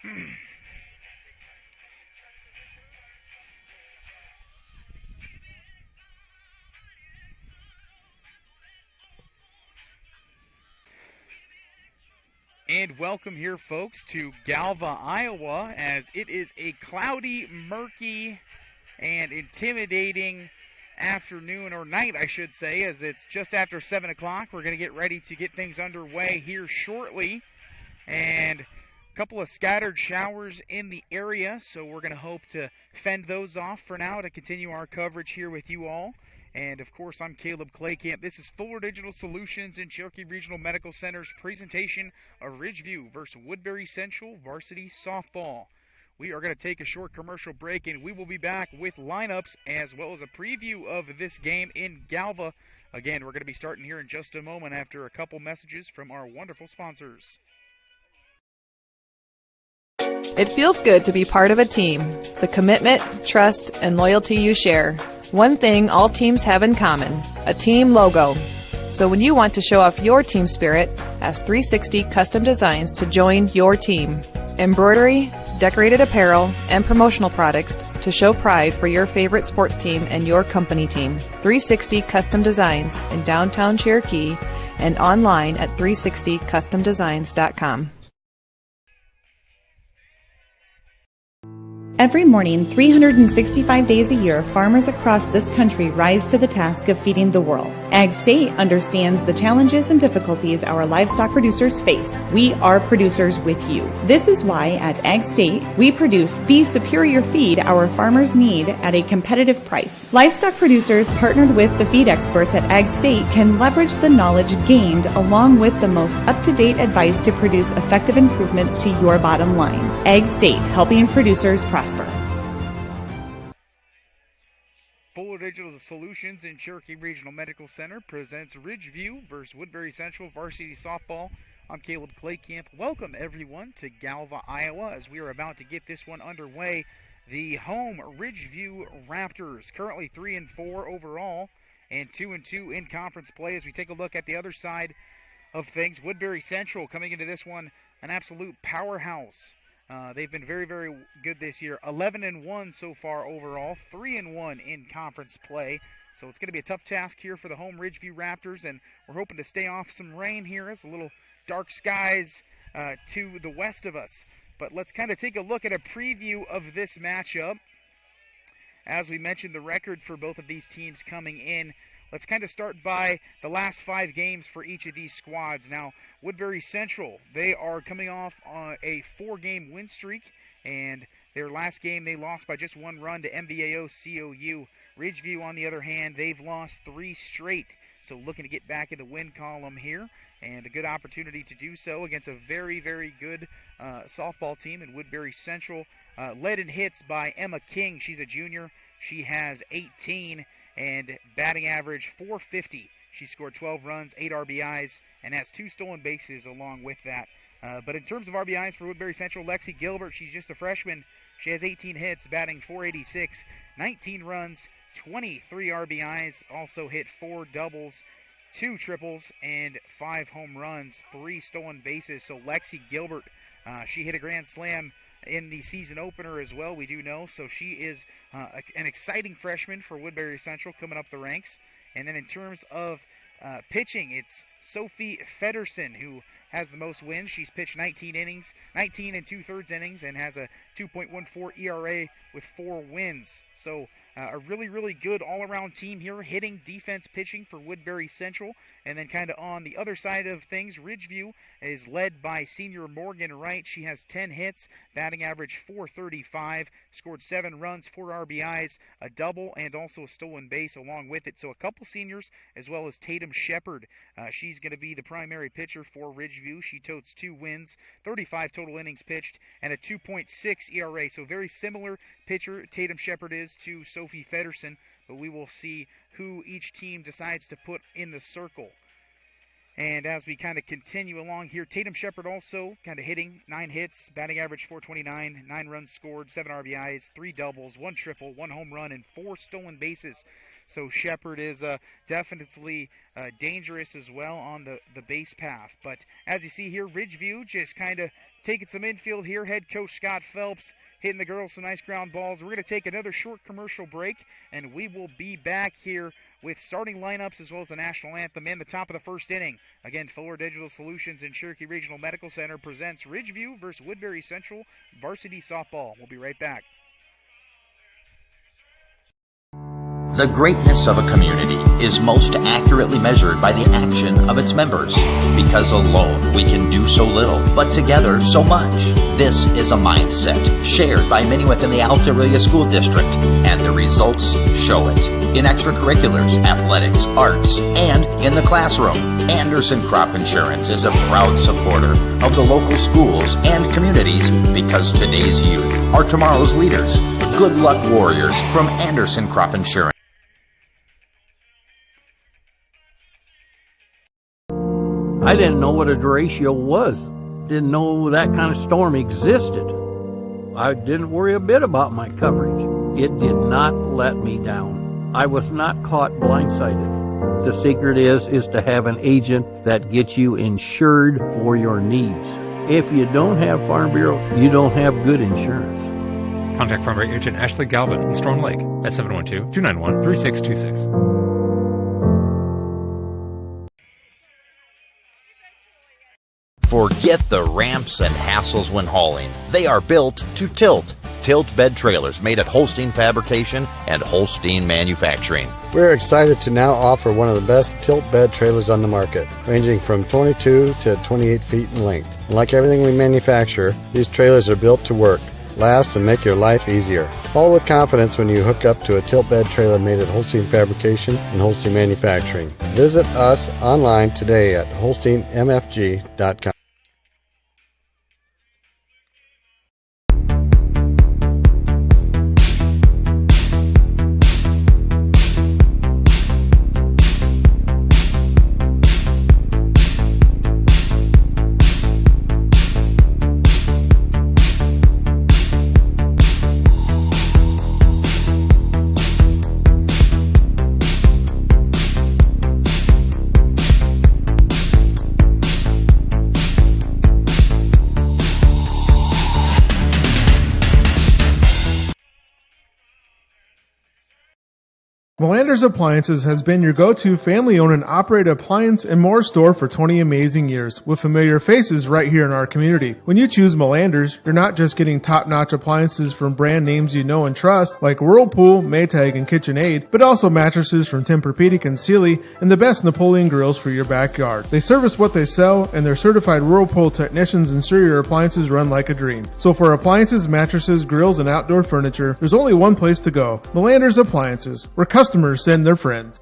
And welcome here, folks, to Galva, Iowa, as it is a cloudy, murky, and intimidating afternoon, or night, I should say, as it's just after 7 o'clock. We're going to get ready to get things underway here shortly. And a couple of scattered showers in the area, so we're going to hope to fend those off for now to continue our coverage here with you all. And, of course, I'm Caleb Claycamp. This is Fuller Digital Solutions and Cherokee Regional Medical Center's presentation of Ridgeview versus Woodbury Central Varsity Softball. We are going to take a short commercial break, and we will be back with lineups as well as a preview of this game in Galva. Again, we're going to be starting here in just a moment after a couple messages from our wonderful sponsors. It feels good to be part of a team. The commitment, trust, and loyalty you share. One thing all teams have in common, a team logo. So when you want to show off your team spirit, ask 360 Custom Designs to join your team. Embroidery, decorated apparel, and promotional products to show pride for your favorite sports team and your company team. 360 Custom Designs in downtown Cherokee and online at 360customdesigns.com. Every morning, 365 days a year, farmers across this country rise to the task of feeding the world. Ag State understands the challenges and difficulties our livestock producers face. We are producers with you. This is why at Ag State, we produce the superior feed our farmers need at a competitive price. Livestock producers partnered with the feed experts at Ag State can leverage the knowledge gained along with the most up-to-date advice to produce effective improvements to your bottom line. Ag State, helping producers prosper. Fuller Digital Solutions and Cherokee Regional Medical Center presents Ridgeview versus Woodbury Central Varsity Softball. I'm Caleb Claycamp. Welcome, everyone, to Galva, Iowa, as we are about to get this one underway. The home Ridgeview Raptors, currently 3-4 overall and 2-2 in conference play. As we take a look at the other side of things, Woodbury Central coming into this one, an absolute powerhouse. They've been very, very good this year. 11-1 so far overall, 3-1 in conference play. So it's going to be a tough task here for the home Ridgeview Raptors, and we're hoping to stay off some rain here. It's a little dark skies to the west of us. But let's kind of take a look at a preview of this matchup. As we mentioned, the record for both of these teams coming in. Let's kind of start by the last 5 games for each of these squads. Now, Woodbury Central, they are coming off a 4-game win streak, and their last game they lost by just 1 run to MVAO COU. Ridgeview, on the other hand, they've lost 3 straight, so looking to get back in the win column here, and a good opportunity to do so against a very, very good softball team in Woodbury Central, led in hits by Emma King. She's a junior. She has 18. And batting average, .450. She scored 12 runs, 8 RBIs, and has 2 stolen bases along with that. But in terms of RBIs for Woodbury Central, Lexi Gilbert, she's just a freshman. She has 18 hits, batting .486, 19 runs, 23 RBIs, also hit 4 doubles, 2 triples, and 5 home runs, 3 stolen bases. So Lexi Gilbert, she hit a grand slam in the season opener as well, we do know. So she is an exciting freshman for Woodbury Central coming up the ranks. And then in terms of pitching, it's Sophie Feddersen who has the most wins. She's pitched 19 innings, 19 2/3 innings, and has a 2.14 ERA with 4 wins. So a really, really good all-around team here, hitting, defense, pitching for Woodbury Central. And then kind of on the other side of things, Ridgeview is led by senior Morgan Wright. She has 10 hits, batting average .435, scored 7 runs, 4 RBIs, a double, and also a stolen base along with it. So a couple seniors, as well as Tatum Shepard. She's going to be the primary pitcher for Ridgeview. She totes 2 wins, 35 total innings pitched, and a 2.6 ERA. So very similar pitcher Tatum Shepard is to Sophie Feddersen, but we will see who each team decides to put in the circle. And as we kind of continue along here, Tatum Shepard also kind of hitting 9 hits, batting average .429, 9 runs scored, 7 RBIs, 3 doubles, 1 triple, 1 home run, and 4 stolen bases. So Shepard is definitely dangerous as well on the base path. But as you see here, Ridgeview just kind of taking some infield here. Head coach Scott Phelps hitting the girls some nice ground balls. We're going to take another short commercial break, and we will be back here with starting lineups as well as the national anthem in the top of the first inning. Again, Fuller Digital Solutions and Cherokee Regional Medical Center presents Ridgeview versus Woodbury Central Varsity Softball. We'll be right back. The greatness of a community is most accurately measured by the action of its members. Because alone we can do so little, but together so much. This is a mindset shared by many within the Altaria School District, and the results show it. In extracurriculars, athletics, arts, and in the classroom, Anderson Crop Insurance is a proud supporter of the local schools and communities because today's youth are tomorrow's leaders. Good luck, Warriors, from Anderson Crop Insurance. I didn't know what a derecho was. Didn't know that kind of storm existed. I didn't worry a bit about my coverage. It did not let me down. I was not caught blindsided. The secret is to have an agent that gets you insured for your needs. If you don't have Farm Bureau, you don't have good insurance. Contact Farm Bureau agent Ashley Galvin in Storm Lake at 712-291-3626. Forget the ramps and hassles when hauling. They are built to tilt. Tilt bed trailers made at Holstein Fabrication and Holstein Manufacturing. We're excited to now offer one of the best tilt bed trailers on the market, ranging from 22 to 28 feet in length. And like everything we manufacture, these trailers are built to work, last, and make your life easier. Haul with confidence when you hook up to a tilt bed trailer made at Holstein Fabrication and Holstein Manufacturing. Visit us online today at holsteinmfg.com. Melander's Appliances has been your go-to family-owned and operated appliance and more store for 20 amazing years, with familiar faces right here in our community. When you choose Melander's, you're not just getting top-notch appliances from brand names you know and trust, like Whirlpool, Maytag, and KitchenAid, but also mattresses from Tempur-Pedic and Sealy, and the best Napoleon grills for your backyard. They service what they sell, and their certified Whirlpool technicians ensure your appliances run like a dream. So for appliances, mattresses, grills, and outdoor furniture, there's only one place to go: Melander's Appliances, where customers send their friends.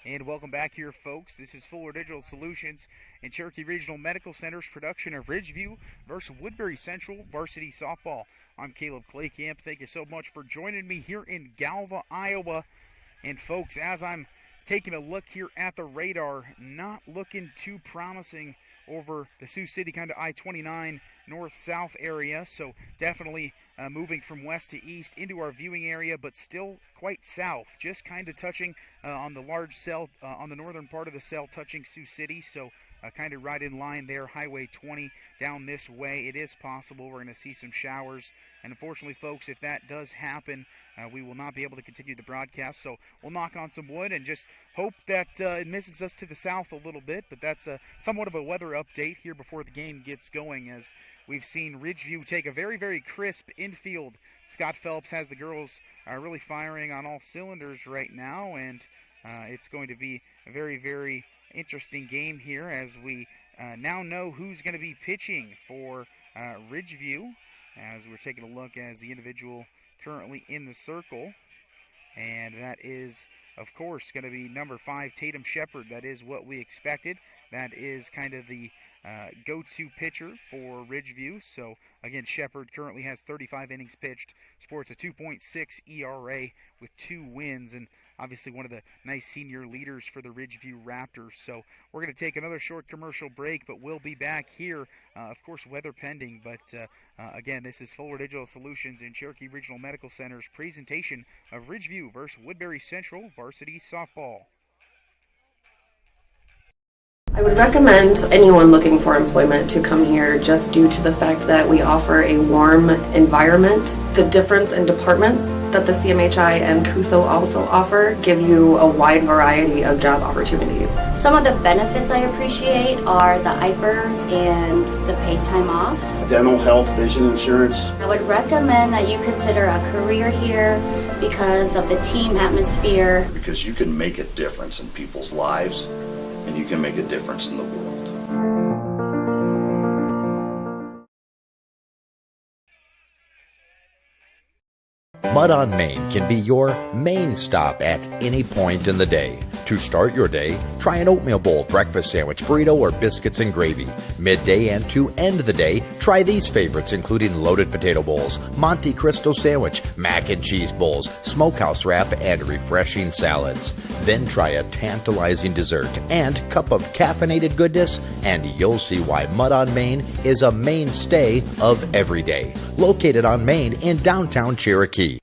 And welcome back here, folks. This is Fuller Digital Solutions and Cherokee Regional Medical Center's production of Ridgeview versus Woodbury Central Varsity Softball. I'm Caleb Claycamp. Thank you so much for joining me here in Galva, Iowa. And folks, as I'm taking a look here at the radar, not looking too promising over the Sioux City kind of I-29 north-south area, so definitely moving from west to east into our viewing area, but still quite south, just kind of touching on the large cell, on the northern part of the cell, touching Sioux City, so kind of right in line there, Highway 20 down this way. It is possible we're going to see some showers, and unfortunately, folks, if that does happen, we will not be able to continue the broadcast, so we'll knock on some wood and just hope that it misses us to the south a little bit, but that's somewhat of a weather update here before the game gets going, as we've seen Ridgeview take a very, very crisp infield. Scott Phelps has the girls really firing on all cylinders right now, and it's going to be a very, very interesting game here as we now know who's going to be pitching for Ridgeview, as we're taking a look as the individual currently in the circle, and that is, of course, going to be number 5, Tatum Shepard. That is what we expected. That is kind of the go-to pitcher for Ridgeview. So, again, Shepard currently has 35 innings pitched, sports a 2.6 ERA with 2 wins, and obviously one of the nice senior leaders for the Ridgeview Raptors. So we're going to take another short commercial break, but we'll be back here, of course, weather pending. But, again, this is Fuller Digital Solutions and Cherokee Regional Medical Center's presentation of Ridgeview versus Woodbury Central Varsity Softball. I would recommend anyone looking for employment to come here just due to the fact that we offer a warm environment. The difference in departments that the CMHI and CUSO also offer give you a wide variety of job opportunities. Some of the benefits I appreciate are the IPERS and the paid time off. Dental, health, vision insurance. I would recommend that you consider a career here because of the team atmosphere. Because you can make a difference in people's lives and you can make a difference in the world. Mud on Main can be your main stop at any point in the day. To start your day, try an oatmeal bowl, breakfast sandwich, burrito, or biscuits and gravy. Midday and to end the day, try these favorites including loaded potato bowls, Monte Cristo sandwich, mac and cheese bowls, smokehouse wrap, and refreshing salads. Then try a tantalizing dessert and cup of caffeinated goodness, and you'll see why Mud on Main is a mainstay of every day. Located on Main in downtown Cherokee.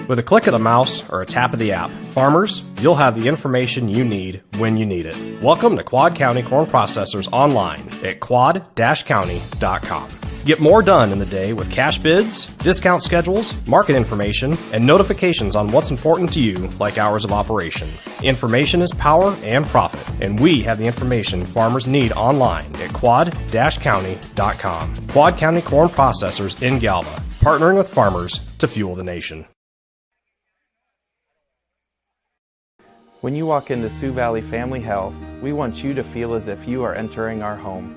With a click of the mouse or a tap of the app, farmers, you'll have the information you need when you need it. Welcome to Quad County Corn Processors online at quad-county.com. Get more done in the day with cash bids, discount schedules, market information, and notifications on what's important to you, like hours of operation. Information is power and profit, and we have the information farmers need online at quad-county.com. Quad County Corn Processors in Galva, partnering with farmers to fuel the nation. When you walk into Sioux Valley Family Health, we want you to feel as if you are entering our home.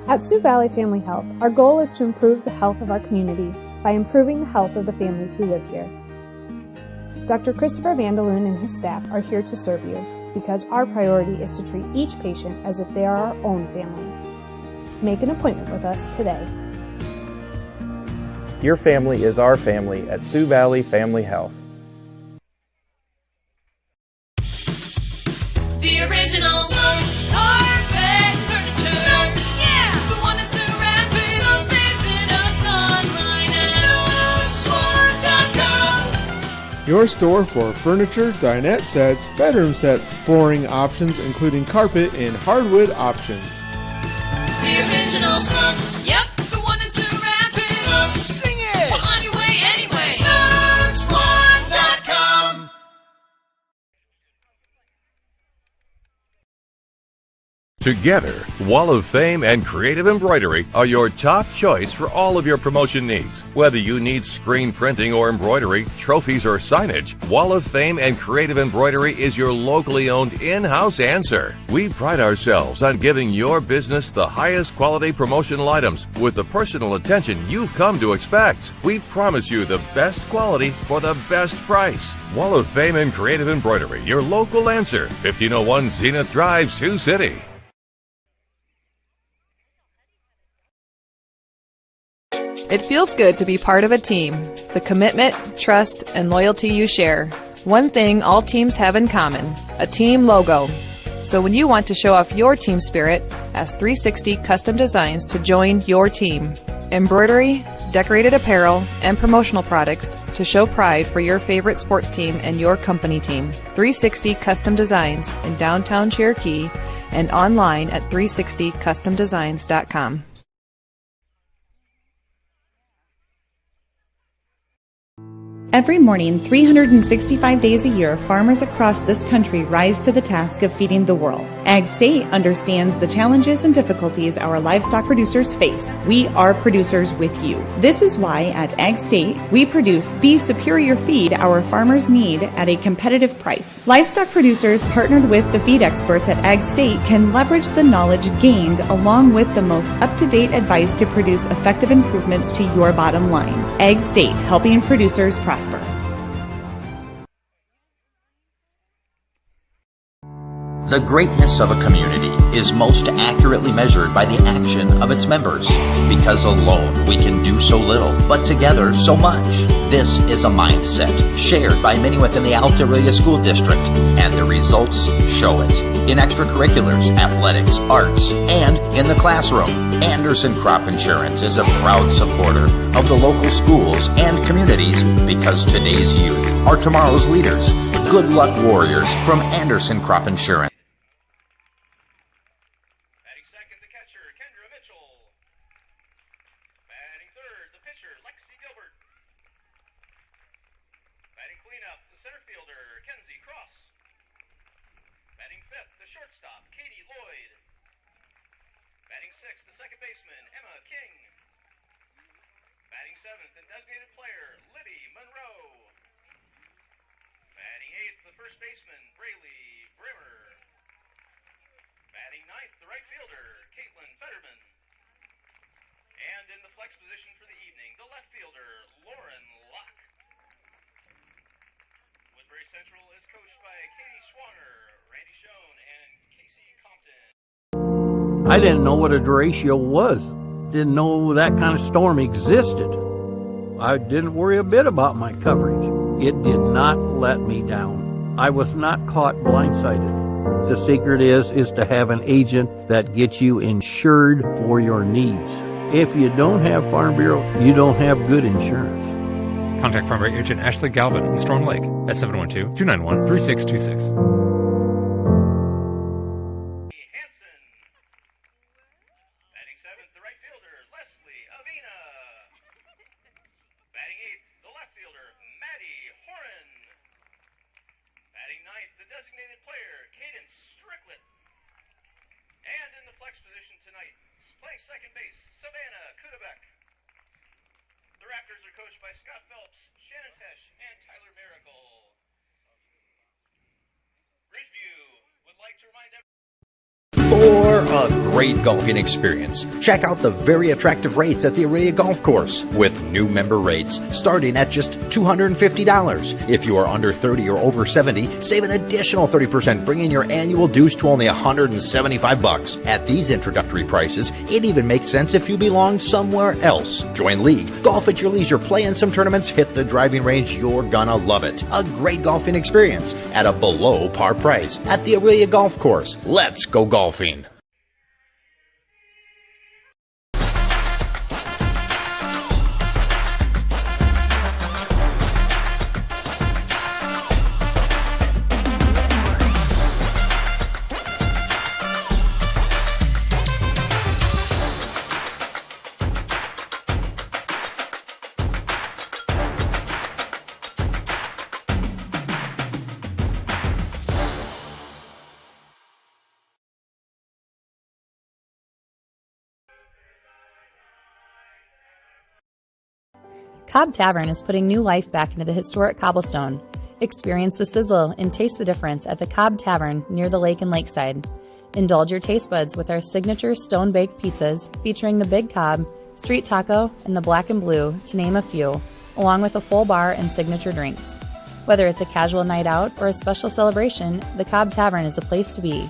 At Sioux Valley Family Health, our goal is to improve the health of our community by improving the health of the families who live here. Dr. Christopher Vandaloon and his staff are here to serve you because our priority is to treat each patient as if they are our own family. Make an appointment with us today. Your family is our family at Sioux Valley Family Health. The original Smokes Carpet Furniture. Smokes, yeah! The one that's around me. Smokes, visit us online at smokesone.com. Your store for furniture, dinette sets, bedroom sets, flooring options, including carpet and hardwood options. The original Smokes. Yep, the one that's around me. Smokes, sing it! Well, on your way anyway. Smokesone.com. Together, Wall of Fame and Creative Embroidery are your top choice for all of your promotion needs. Whether you need screen printing or embroidery, trophies or signage, Wall of Fame and Creative Embroidery is your locally owned in-house answer. We pride ourselves on giving your business the highest quality promotional items with the personal attention you've come to expect. We promise you the best quality for the best price. Wall of Fame and Creative Embroidery, your local answer, 1501 Zenith Drive, Sioux City. It feels good to be part of a team. The commitment, trust, and loyalty you share. One thing all teams have in common, a team logo. So when you want to show off your team spirit, ask 360 Custom Designs to join your team. Embroidery, decorated apparel, and promotional products to show pride for your favorite sports team and your company team. 360 Custom Designs in downtown Cherokee and online at 360customdesigns.com. Every morning, 365 days a year, farmers across this country rise to the task of feeding the world. Ag State understands the challenges and difficulties our livestock producers face. We are producers with you. This is why at Ag State, we produce the superior feed our farmers need at a competitive price. Livestock producers partnered with the feed experts at Ag State can leverage the knowledge gained along with the most up-to-date advice to produce effective improvements to your bottom line. Ag State, helping producers prosper. The greatness of a community is most accurately measured by the action of its members. Because alone we can do so little, but together so much. This is a mindset shared by many within the Alta Aurelia School District, and the results show it. In extracurriculars, athletics, arts, and in the classroom, Anderson Crop Insurance is a proud supporter of the local schools and communities because today's youth are tomorrow's leaders. Good luck, Warriors, from Anderson Crop Insurance. Woodbury Central is coached by Katie Swanger, Randy Schoen, and Casey Compton. I didn't know what a derecho was. Didn't know that kind of storm existed. I didn't worry a bit about my coverage. It did not let me down. I was not caught blindsided. The secret is to have an agent that gets you insured for your needs. If you don't have Farm Bureau, you don't have good insurance. Contact Farm Bureau agent Ashley Galvin in Storm Lake at 712-291-3626. For a great golfing experience, check out the very attractive rates at the Aurelia Golf Course with new member rates starting at just $250. If you are under 30 or over 70, save an additional 30%, bringing your annual dues to only $175. At these introductory prices, it even makes sense if you belong somewhere else. Join league, golf at your leisure, play in some tournaments, hit the driving range. You're gonna love it. A great golfing experience at a below par price at the Aurelia Golf Course. Let's go golfing. Cobb Tavern is putting new life back into the historic cobblestone. Experience the sizzle and taste the difference at the Cobb Tavern near the lake and lakeside. Indulge your taste buds with our signature stone-baked pizzas featuring the Big Cobb, Street Taco, and the Black and Blue, to name a few, along with a full bar and signature drinks. Whether it's a casual night out or a special celebration, the Cobb Tavern is the place to be.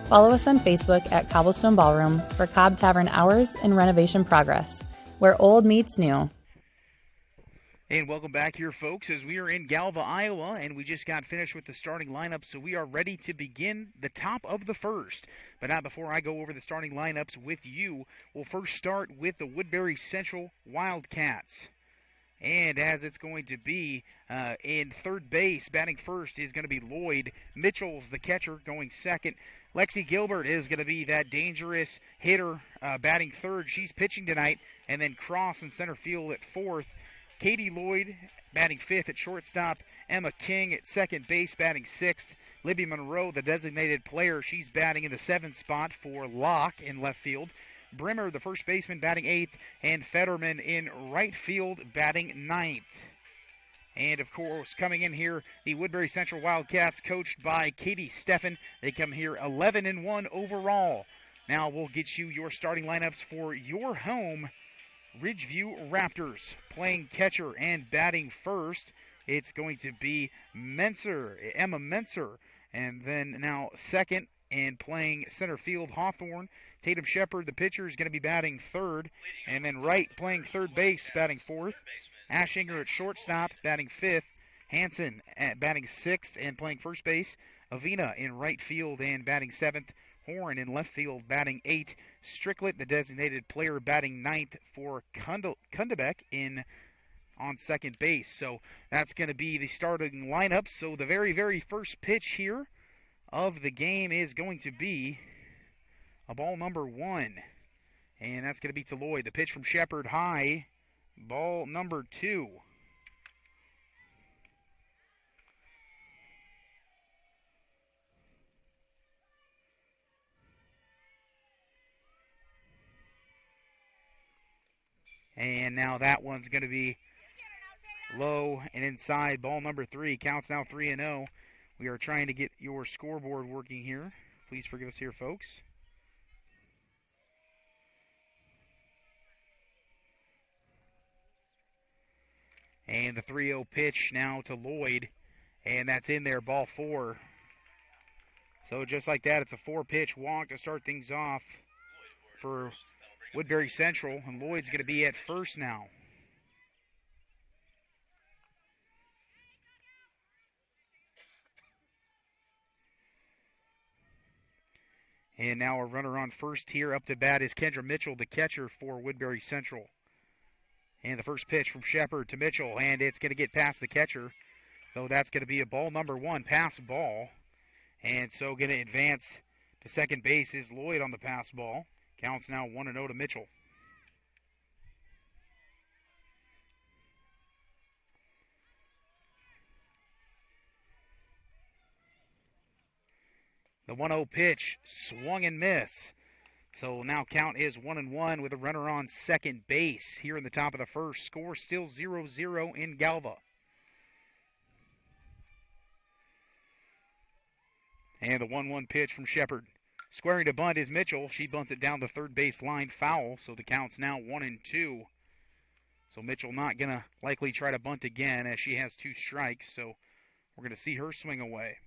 Follow us on Facebook at Cobblestone Ballroom for Cobb Tavern hours and renovation progress, where old meets new. And welcome back here, folks, as we are in Galva, Iowa, and we just got finished with the starting lineup, so we are ready to begin the top of the first. But not before I go over the starting lineups with you. We'll first start with the Woodbury Central Wildcats. And as it's going to be in third base, batting first is going to be Lloyd. Mitchell's the catcher, going second. Lexi Gilbert is going to be that dangerous hitter, batting third. She's pitching tonight. And then Cross in center field at fourth. Katie Lloyd batting fifth at shortstop. Emma King at second base batting sixth. Libby Monroe, the designated player, she's batting in the seventh spot for Locke in left field. Brimmer, the first baseman, batting eighth. And Fetterman in right field batting ninth. And, of course, coming in here, the Woodbury Central Wildcats, coached by Katie Steffen. They come here 11-1 overall. Now we'll get you your starting lineups for your home Ridgeview Raptors. Playing catcher and batting first, it's going to be Emma Menser. And then now second and playing center field, Hawthorne. Tatum Shepard, the pitcher, is going to be batting third. And then Wright playing third base, batting fourth. Ashinger at shortstop, batting fifth. Hanson at batting sixth and playing first base. Avina in right field and batting seventh. Horn in left field, batting eighth. Stricklet, the designated player, batting ninth for Kundebeck in on second base. So that's going to be the starting lineup. So the very, very first pitch here of the game is going to be a ball number 1. And that's going to be to Lloyd. The pitch from Shepard high. Ball number 2. And now that one's going to be low and inside. Ball number 3. Counts now 3-0. We are trying to get your scoreboard working here. Please forgive us here, folks. And the 3-0 pitch now to Lloyd. And that's in there, ball 4. So just like that, it's a 4-pitch walk to start things off for Woodbury Central. And Lloyd's going to be at first now. And now a runner on first here. Up to bat is Kendra Mitchell, the catcher for Woodbury Central. And the first pitch from Shepard to Mitchell, and it's going to get past the catcher. So that's going to be a ball number 1, pass ball. And so going to advance to second base is Lloyd on the pass ball. Counts now 1-0 to Mitchell. The 1-0 pitch, swung and miss. So now count is 1-1 with a runner on second base here in the top of the first. Score still 0-0 in Galva. And the 1-1 pitch from Shepard. Squaring to bunt is Mitchell. She bunts it down the third base line, foul. So the count's now 1-2. So Mitchell not going to likely try to bunt again as she has 2 strikes. So we're going to see her swing away.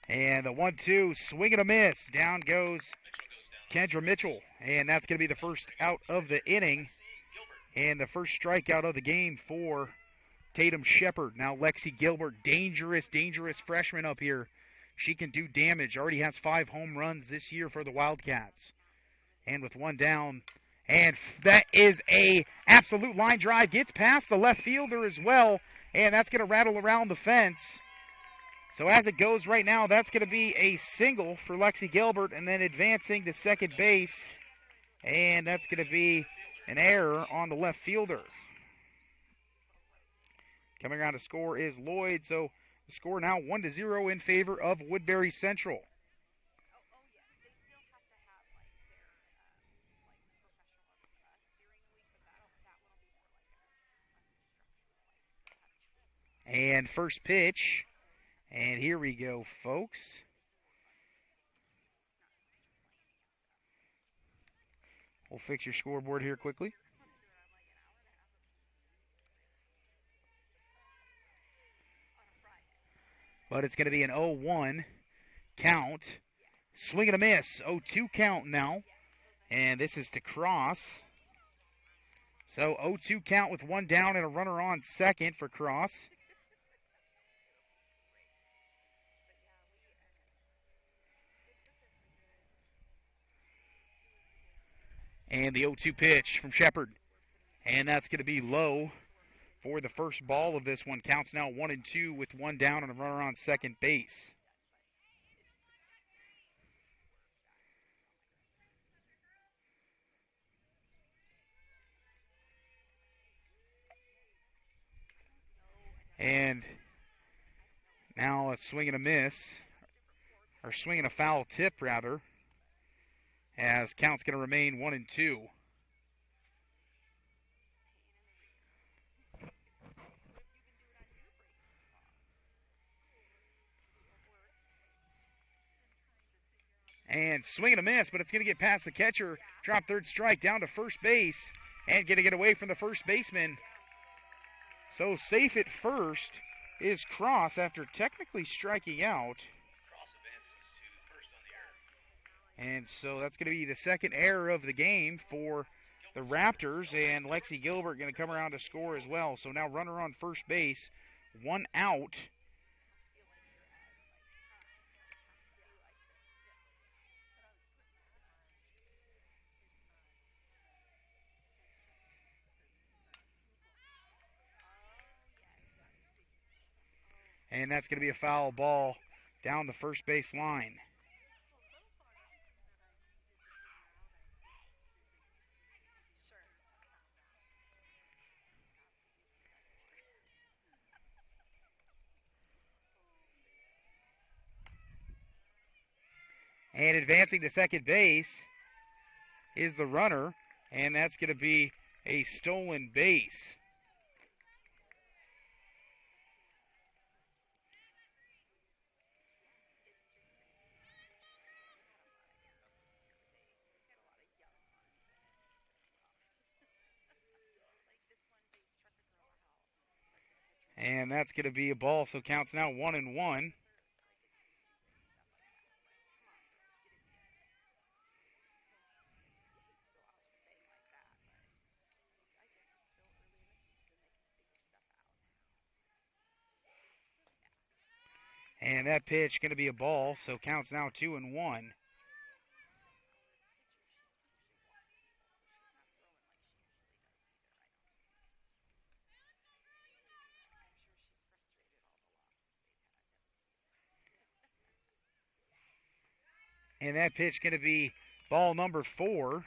And the 1-2, swing and a miss. Down goes Kendra Mitchell. And that's going to be the first out of the inning. And the first strikeout of the game for Tatum Shepard. Now Lexi Gilbert, dangerous, dangerous freshman up here. She can do damage. Already has 5 home runs this year for the Wildcats. And with 1 down, and that is a absolute line drive. Gets past the left fielder as well. And that's going to rattle around the fence. So as it goes right now, that's going to be a single for Lexi Gilbert, and then advancing to second base. And that's going to be an error on the left fielder. Coming around to score is Lloyd, so the score now 1-0 in favor of Woodbury Central. And first pitch. And here we go, folks. We'll fix your scoreboard here quickly. But it's going to be an 0-1 count. Swing and a miss. 0-2 count now. And this is to Cross. So 0-2 count with 1 down and a runner on second for Cross. And the 0-2 pitch from Shepard. And that's going to be low for the first ball of this one. Counts now 1-2 with 1 down and a runner on second base. And now a swing and a miss. Or swing and a foul tip, rather. As count's going to remain 1-2. And swing and a miss, but it's going to get past the catcher. Drop third strike down to first base. And going to get away from the first baseman. So safe at first is Cross after technically striking out. And so that's going to be the second error of the game for the Raptors, and Lexi Gilbert going to come around to score as well. So now runner on first base, 1 out. And that's going to be a foul ball down the first base line. And advancing to second base is the runner, and that's going to be a stolen base. And that's going to be a ball, so counts now 1-1. And that pitch going to be a ball, so counts now 2-1. And that pitch going to be ball number 4.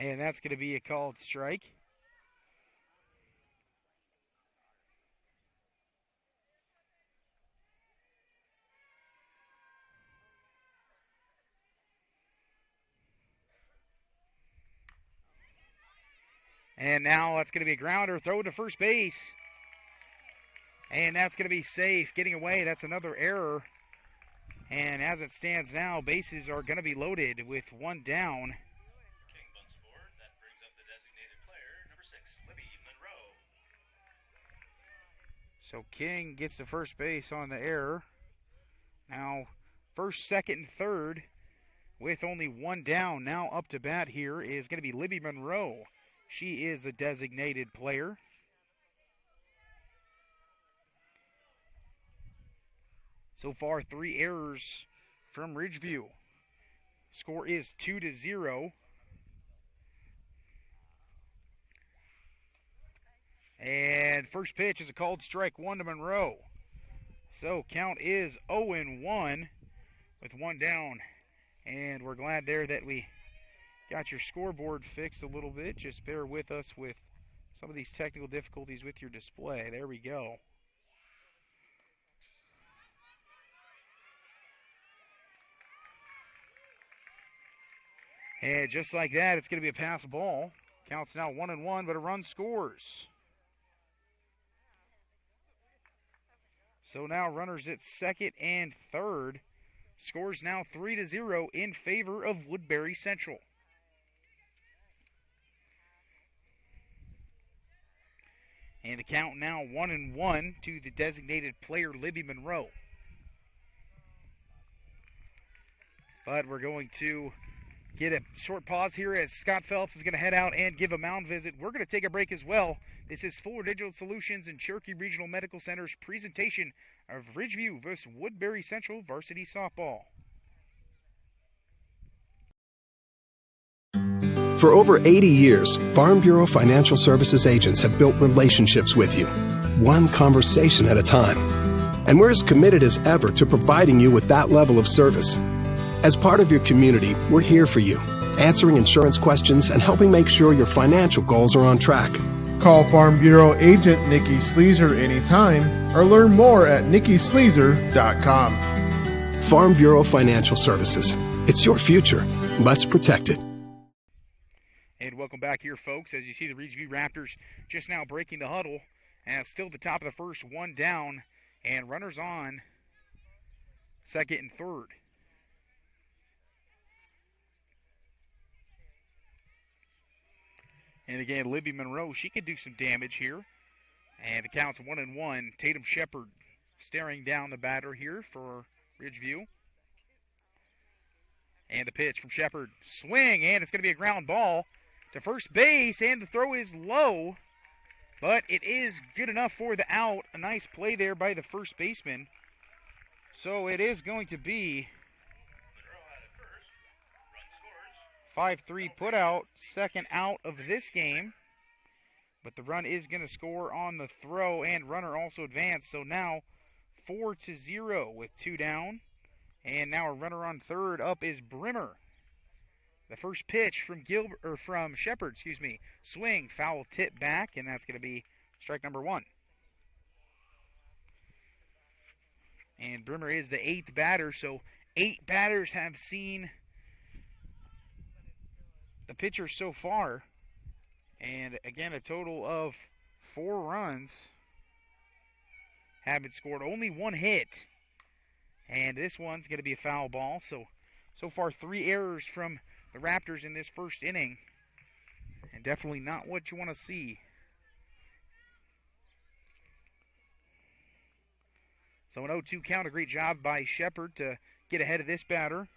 And that's going to be a called strike. And now that's going to be a grounder, throw to first base. And that's going to be safe, getting away. That's another error. And as it stands now, bases are going to be loaded with 1 down. So King gets to first base on the error. Now first, second, and third with only 1 down. Now up to bat here is going to be Libby Monroe. She is a designated player. So far 3 errors from Ridgeview. Score is 2-0. And first pitch is a called strike 1 to Monroe. So count is 0-1 with 1 down. And we're glad there that we got your scoreboard fixed a little bit. Just bear with us with some of these technical difficulties with your display. There we go. And just like that, it's going to be a pass ball. Counts now 1-1, but a run scores. So now runners at second and third. Scores now 3-0 in favor of Woodbury Central. And the count now 1-1 to the designated player Libby Monroe. But we're going to get a short pause here as Scott Phelps is going to head out and give a mound visit. We're going to take a break as well. This is Fuller Digital Solutions and Cherokee Regional Medical Center's presentation of Ridgeview vs. Woodbury Central Varsity Softball. For over 80 years, Farm Bureau Financial Services agents have built relationships with you, one conversation at a time. And we're as committed as ever to providing you with that level of service. As part of your community, we're here for you, answering insurance questions and helping make sure your financial goals are on track. Call Farm Bureau agent Nikki Sleezer anytime or learn more at nikkisleezer.com. Farm Bureau Financial Services. It's your future. Let's protect it. And welcome back here, folks, as you see the Ridgeview Raptors just now breaking the huddle. And still at the top of the first, one down, and runners on second and third. And again, Libby Monroe, she can do some damage here. And the count's 1-1. Tatum Shepard staring down the batter here for Ridgeview. And the pitch from Shepard. Swing, and it's going to be a ground ball to first base, and the throw is low. But it is good enough for the out. A nice play there by the first baseman. So it is going to be 5-3 put out, second out of this game. But the run is going to score on the throw, and runner also advanced. So now 4-0 with two down. And now a runner on third. Up is Brimmer. The first pitch from Shepard, swing, foul tip back, and that's going to be strike number one. And Brimmer is the eighth batter, so 8 batters have seen the pitcher so far. And again, a total of 4 runs have been scored. Only 1 hit. And this one's going to be a foul ball. So far 3 errors from the Raptors in this first inning. And definitely not what you want to see. So an 0-2 count, a great job by Shepard to get ahead of this batter.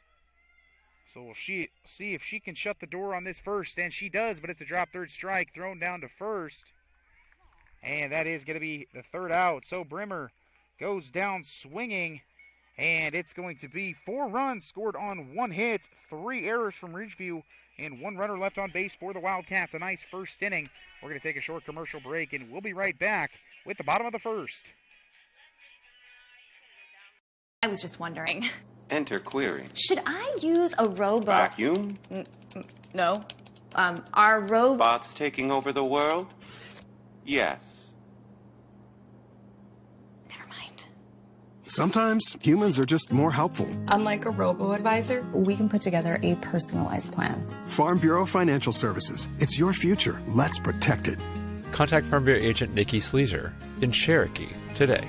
So we'll see if she can shut the door on this first, and she does, but it's a drop third strike, thrown down to first. And that is going to be the third out. So Brimmer goes down swinging, and it's going to be 4 runs scored on 1 hit, 3 errors from Ridgeview, and 1 runner left on base for the Wildcats. A nice first inning. We're going to take a short commercial break, and we'll be right back with the bottom of the first. I was just wondering. Enter query. Should I use a robot? Vacuum? No. Are bots taking over the world? Yes. Never mind. Sometimes humans are just more helpful. Unlike a robo-advisor, we can put together a personalized plan. Farm Bureau Financial Services. It's your future. Let's protect it. Contact Farm Bureau agent Nikki Sleezer in Cherokee today.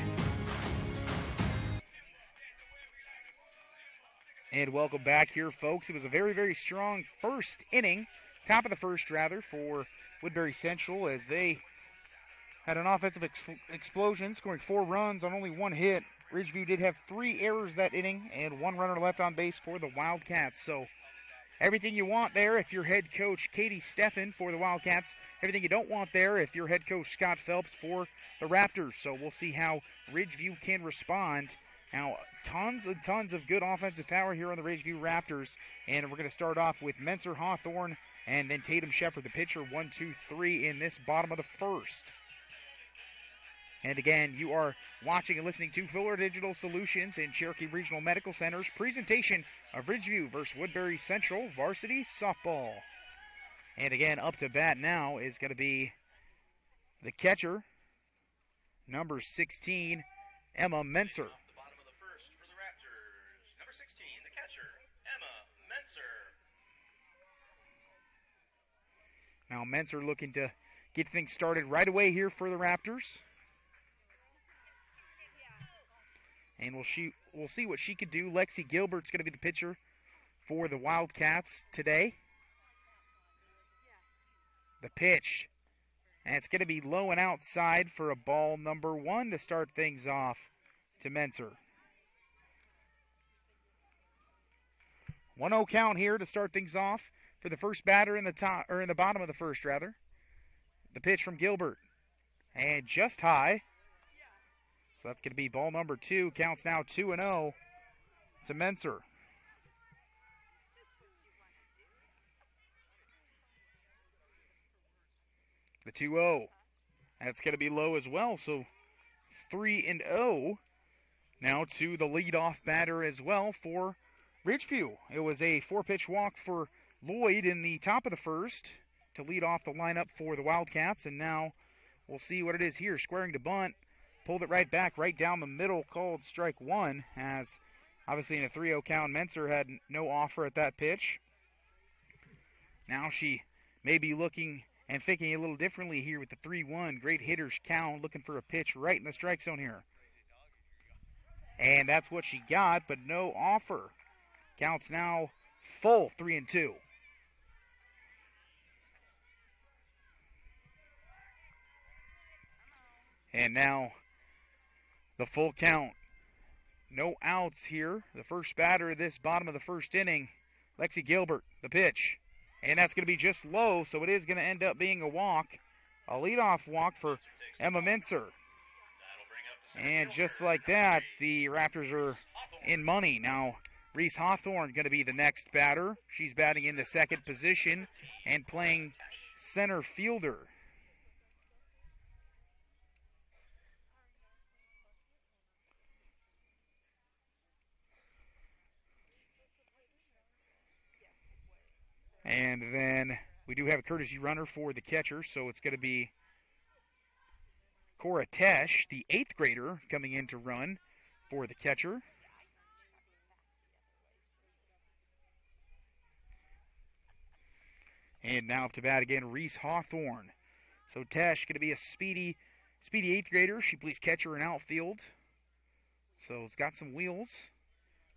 And welcome back here, folks. It was a very, very strong first inning, top of the first, rather, for Woodbury Central as they had an offensive explosion, scoring 4 runs on only 1 hit. Ridgeview did have 3 errors that inning and 1 runner left on base for the Wildcats. So everything you want there if you're head coach Katie Steffen for the Wildcats. Everything you don't want there if you're head coach Scott Phelps for the Raptors. So we'll see how Ridgeview can respond. Now, tons and tons of good offensive power here on the Ridgeview Raptors. And we're going to start off with Menser Hawthorne and then Tatum Shepard, the pitcher, 1, 2, 3 in this bottom of the first. And again, you are watching and listening to Fuller Digital Solutions in Cherokee Regional Medical Center's presentation of Ridgeview versus Woodbury Central Varsity Softball. And again, up to bat now is going to be the catcher, number 16, Emma Menser. Now Menser looking to get things started right away here for the Raptors. And we'll see what she can do. Lexi Gilbert's going to be the pitcher for the Wildcats today. The pitch. And it's going to be low and outside for a ball number 1 to start things off to Menser. 1-0 count here to start things off for the first batter in the bottom of the first, rather. The pitch from Gilbert. And just high. So that's going to be ball number 2. Counts now 2-0 to Menser. The 2-0. That's going to be low as well. So 3-0 now to the leadoff batter as well for Ridgeview. It was a 4-pitch walk for Lloyd in the top of the first to lead off the lineup for the Wildcats. And now we'll see what it is here. Squaring to bunt. Pulled it right back, right down the middle, called strike 1, as obviously in a 3-0 count, Menser had no offer at that pitch. Now she maybe looking and thinking a little differently here with the 3-1. Great hitters count, looking for a pitch right in the strike zone here. And that's what she got, but no offer. Counts now full 3-2. And now the full count. No outs here. The first batter of this bottom of the first inning, Lexi Gilbert, the pitch. And that's going to be just low, so it is going to end up being a walk. A leadoff walk for Emma Mincer. And just like that, the Raptors are in money. Now, Reese Hawthorne going to be the next batter. She's batting in the second position and playing center fielder. And then we do have a courtesy runner for the catcher, so it's going to be Cora Tesh, the 8th grader, coming in to run for the catcher. And now up to bat again, Reese Hawthorne. So Tesh going to be a speedy 8th grader. She plays catcher and outfield. So it's got some wheels.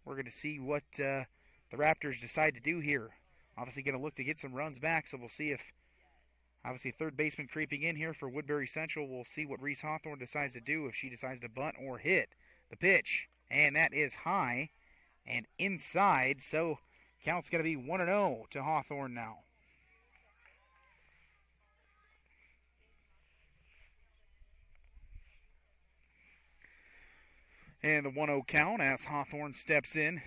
We're going to see what the Raptors decide to do here. Obviously going to look to get some runs back, so we'll see if, obviously third baseman creeping in here for Woodbury Central. We'll see what Reese Hawthorne decides to do, if she decides to bunt or hit. The pitch, and that is high and inside, so count's going to be 1-0 to Hawthorne now. And the 1-0 count as Hawthorne steps in.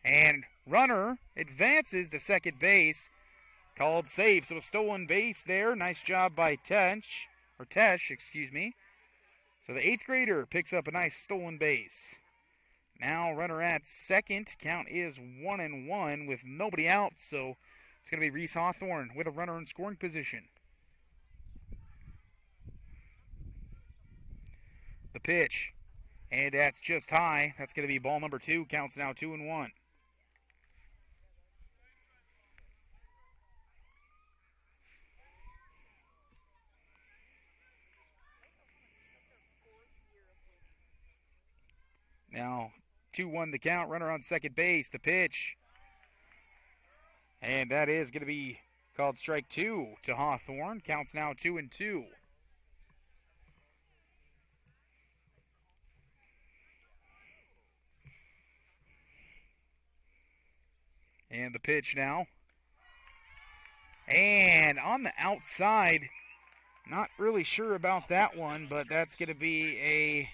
And runner advances to second base. Called safe, so a stolen base there. Nice job by Tesh. So the 8th grader picks up a nice stolen base. Now runner at second. Count is 1-1 with nobody out, so it's going to be Reese Hawthorne with a runner in scoring position. The pitch, and that's just high. That's going to be ball number 2. Counts now 2-1. Now 2-1 the count. Runner on second base. The pitch, and that is going to be called strike 2 to Hawthorne. Counts now 2-2. And the pitch now. And on the outside, not really sure about that one, but that's going to be a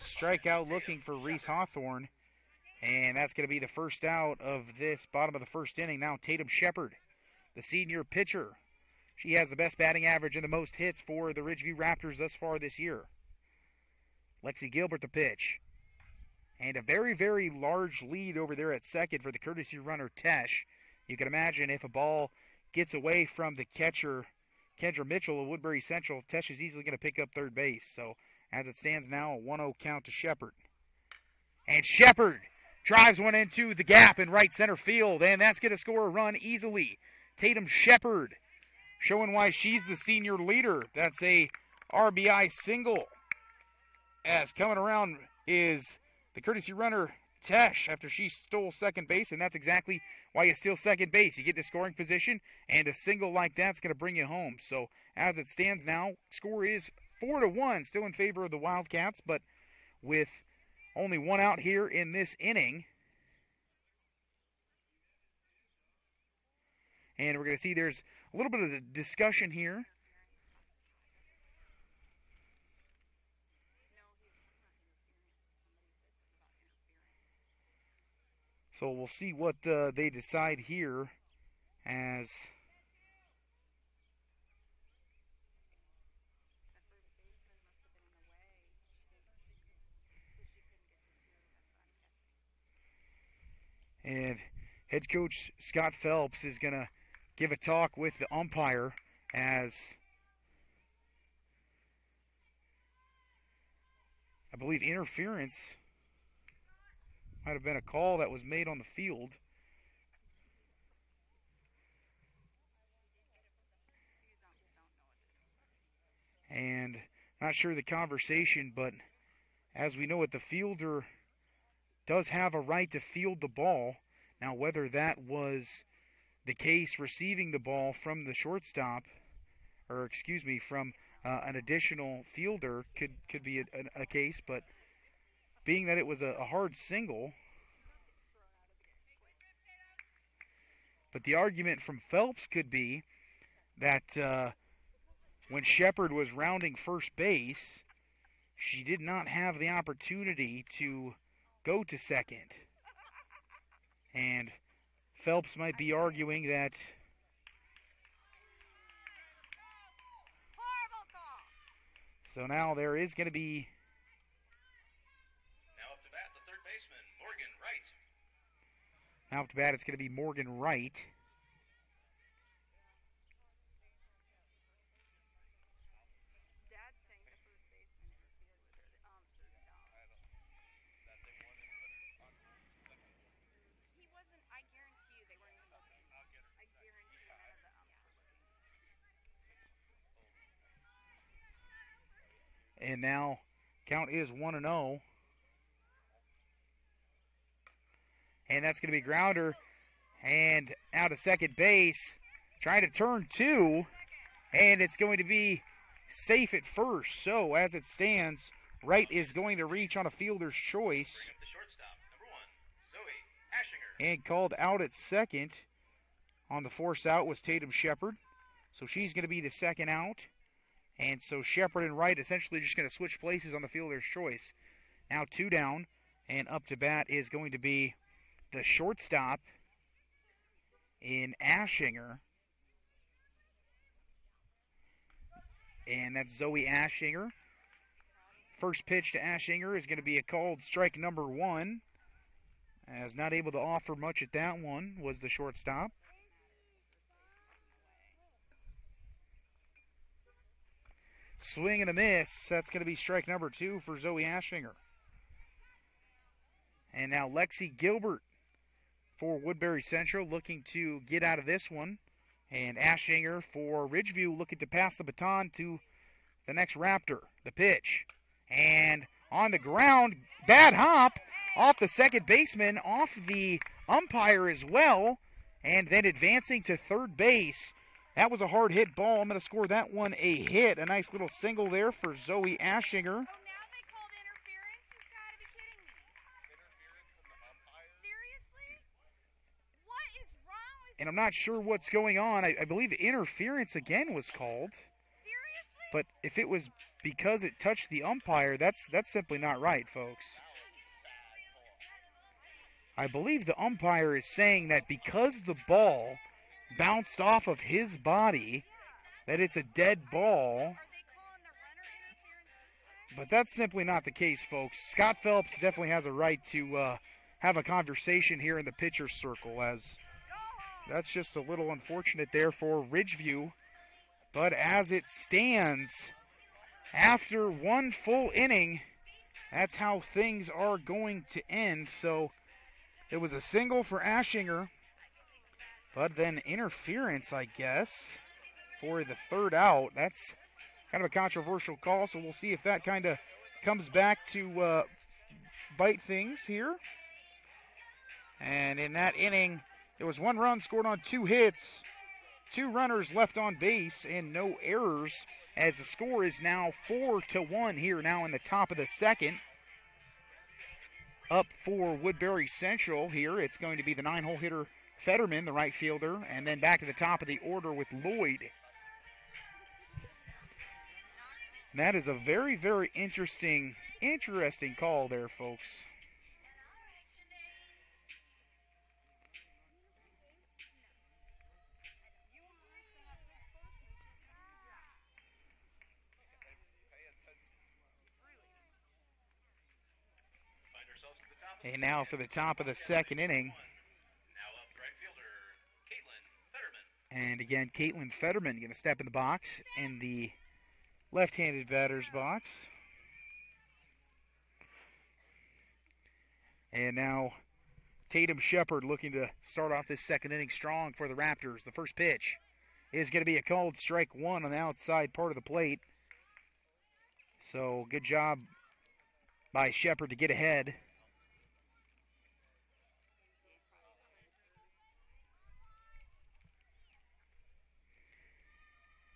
strikeout looking for Reese Hawthorne. And that's going to be the first out of this bottom of the first inning. Now Tatum Shepard, the senior pitcher. She has the best batting average and the most hits for the Ridgeview Raptors thus far this year. Lexi Gilbert the pitch. And a very, very large lead over there at second for the courtesy runner Tesh. You can imagine if a ball gets away from the catcher, Kendra Mitchell of Woodbury Central, Tesh is easily going to pick up third base. So as it stands now, a 1-0 count to Shepard. And Shepard drives one into the gap in right center field, and that's going to score a run easily. Tatum Shepard showing why she's the senior leader. That's a RBI single. As coming around is the courtesy runner Tesh after she stole second base, and that's exactly why you steal second base. You get to scoring position, and a single like that's going to bring you home. So as it stands now, score is 4-1, still in favor of the Wildcats, but with only one out here in this inning. And we're going to see there's a little bit of a discussion here. So we'll see what they decide here as and head coach Scott Phelps is going to give a talk with the umpire as I believe interference might have been a call that was made on the field. And not sure the conversation, but as we know it, the fielder does have a right to field the ball. Now, whether that was the case receiving the ball from the shortstop, or excuse me, from an additional fielder could be a case, but being that it was a hard single. But the argument from Phelps could be that when Shepard was rounding first base, she did not have the opportunity to go to second. And Phelps might be arguing that so now there is going to be Now up to bat, the third baseman, Morgan Wright. Now up to bat, it's going to be Morgan Wright. And now count is 1-0. And that's going to be grounder. And out to second base. Trying to turn two. And it's going to be safe at first. So as it stands, Wright is going to reach on a fielder's choice. The shortstop, number 1, Zoe Ashinger. And called out at second. On the force out was Tatum Shepard. So she's going to be the second out. And so Shepard and Wright essentially just going to switch places on the fielder's choice. Now 2 down, and up to bat is going to be the shortstop in Ashinger. And that's Zoe Ashinger. First pitch to Ashinger is going to be a called strike number 1. As not able to offer much at that one was the shortstop. Swing and a miss. That's going to be strike number 2 for Zoe Ashinger. And now Lexi Gilbert for Woodbury Central looking to get out of this one. And Ashinger for Ridgeview looking to pass the baton to the next Raptor. The pitch. And on the ground, bad hop off the second baseman, off the umpire as well. And then advancing to third base. That was a hard hit ball. I'm going to score that one a hit. A nice little single there for Zoe Ashinger. And I'm not sure what's going on. I believe interference again was called. But if it was because it touched the umpire, that's simply not right, folks. I believe the umpire is saying that because the ball bounced off of his body, that it's a dead ball. But that's simply not the case, folks. Scott Phelps definitely has a right to have a conversation here in the pitcher's circle, as that's just a little unfortunate there for Ridgeview. But as it stands, after one full inning, that's how things are going to end. So it was a single for Ashinger, but then interference, I guess, for the third out. That's kind of a controversial call, so we'll see if that kind of comes back to bite things here. And in that inning, there was 1 run scored on 2 hits, 2 runners left on base, and no errors, as the score is now 4-1 here now in the top of the second. Up for Woodbury Central here, it's going to be the 9-hole hitter Fetterman, the right fielder, and then back to the top of the order with Lloyd. And that is a very, very interesting call there, folks. And now for the top of the second inning. And again, Caitlin Fetterman going to step in the box in the left-handed batter's box. And now Tatum Shepard looking to start off this second inning strong for the Raptors. The first pitch is going to be a called strike 1 on the outside part of the plate. So good job by Shepard to get ahead.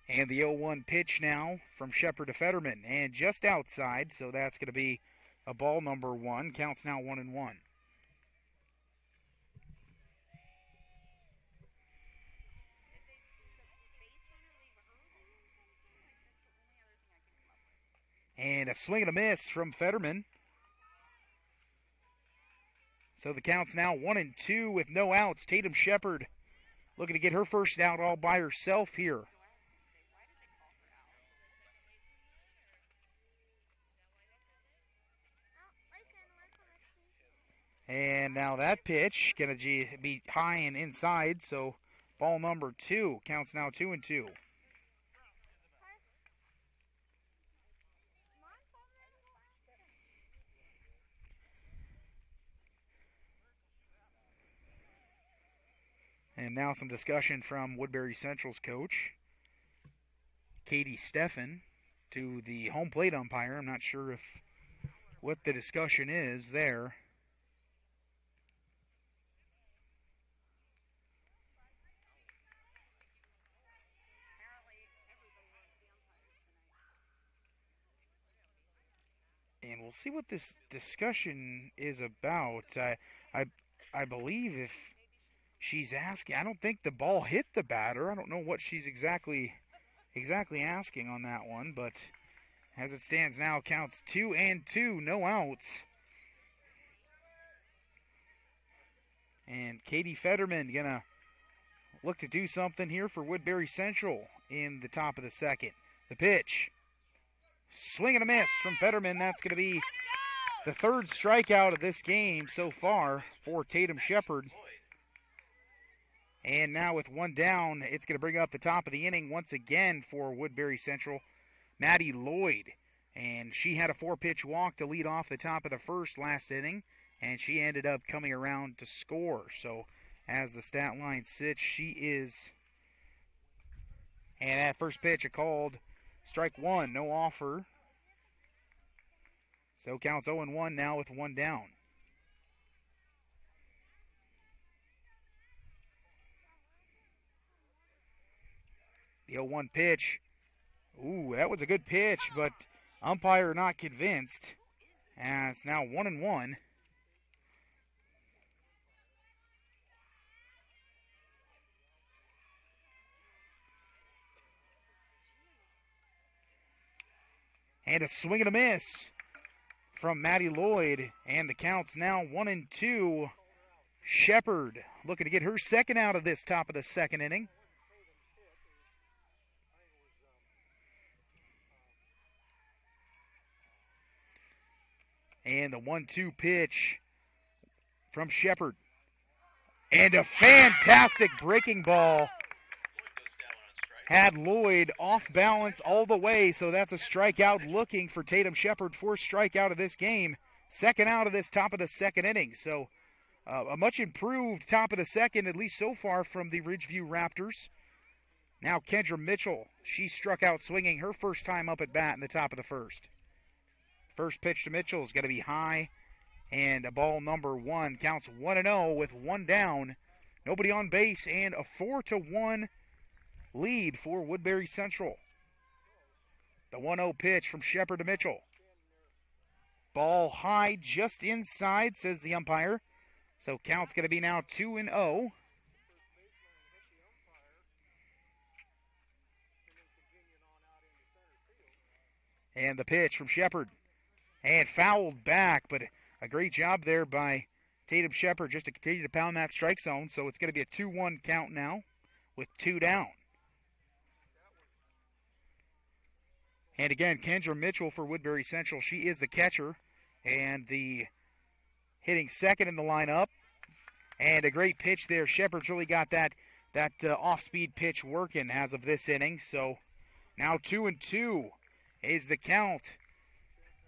And the 0-1 pitch now from Shepard to Fetterman, and just outside, so that's going to be a ball number 1. Counts now 1-1. And a swing and a miss from Fetterman. So the count's now 1-2 with no outs. Tatum Shepard looking to get her first out all by herself here. And now that pitch going to be high and inside, so ball number 2. Counts now 2-2. And now some discussion from Woodbury Central's coach, Katie Steffen, to the home plate umpire. I'm not sure what the discussion is there. And we'll see what this discussion is about. I believe if she's asking, I don't think the ball hit the batter. I don't know what she's exactly asking on that one, but as it stands now, counts 2-2, no outs. And Katie Fetterman gonna look to do something here for Woodbury Central in the top of the second. The pitch. Swing and a miss from Fetterman. That's going to be the third strikeout of this game so far for Tatum Shepard. And now with one down, it's going to bring up the top of the inning once again for Woodbury Central, Maddie Lloyd. And she had a 4-pitch walk to lead off the top of the first last inning, and she ended up coming around to score. So as the stat line sits, she is, and that first pitch a called strike 1, no offer. So counts 0-1 now with one down. The 0-1 pitch. Ooh, that was a good pitch, but umpire not convinced. And it's now 1-1. And a swing and a miss from Maddie Lloyd. And the count's now 1-2. Shepard looking to get her second out of this top of the second inning. And the 1-2 pitch from Shepard. And a fantastic breaking ball. Had Lloyd off balance all the way, so that's a strikeout looking for Tatum Shepard. Fourth strikeout of this game. Second out of this top of the second inning. So a much improved top of the second, at least so far, from the Ridgeview Raptors. Now Kendra Mitchell. She struck out swinging her first time up at bat in the top of the first. First pitch to Mitchell is going to be high, and a ball number 1. Counts 1-0 with one down. Nobody on base, and a 4-1 lead for Woodbury Central. The 1-0 pitch from Shepard to Mitchell. Ball high just inside, says the umpire. So count's going to be now 2-0. And the pitch from Shepard. And fouled back, but a great job there by Tatum Shepard just to continue to pound that strike zone. So it's going to be a 2-1 count now with 2 down. And again, Kendra Mitchell for Woodbury Central. She is the catcher and the hitting second in the lineup. And a great pitch there. Shepard's really got that off-speed pitch working as of this inning. So now 2-2 is the count.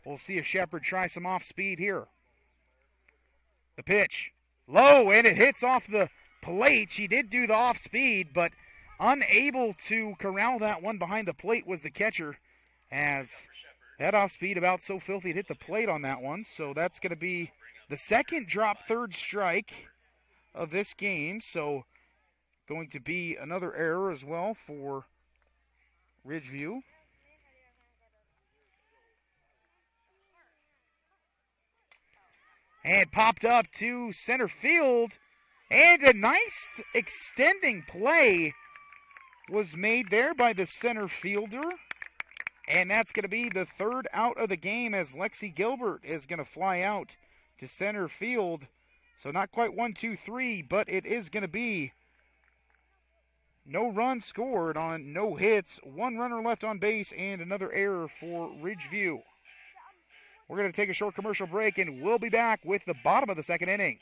We'll see if Shepard tries some off-speed here. The pitch. Low, and it hits off the plate. She did do the off-speed, but unable to corral that one behind the plate was the catcher, as That off speed about so filthy it hit the plate on that one. So that's going to be the second drop third strike of this game. So going to be another error as well for Ridgeview. And popped up to center field. And a nice extending play was made there by the center fielder. And that's going to be the third out of the game as Lexi Gilbert is going to fly out to center field. So not quite 1, 2, 3, but it is going to be no runs scored on no hits, one runner left on base, and another error for Ridgeview. We're going to take a short commercial break, and we'll be back with the bottom of the second inning.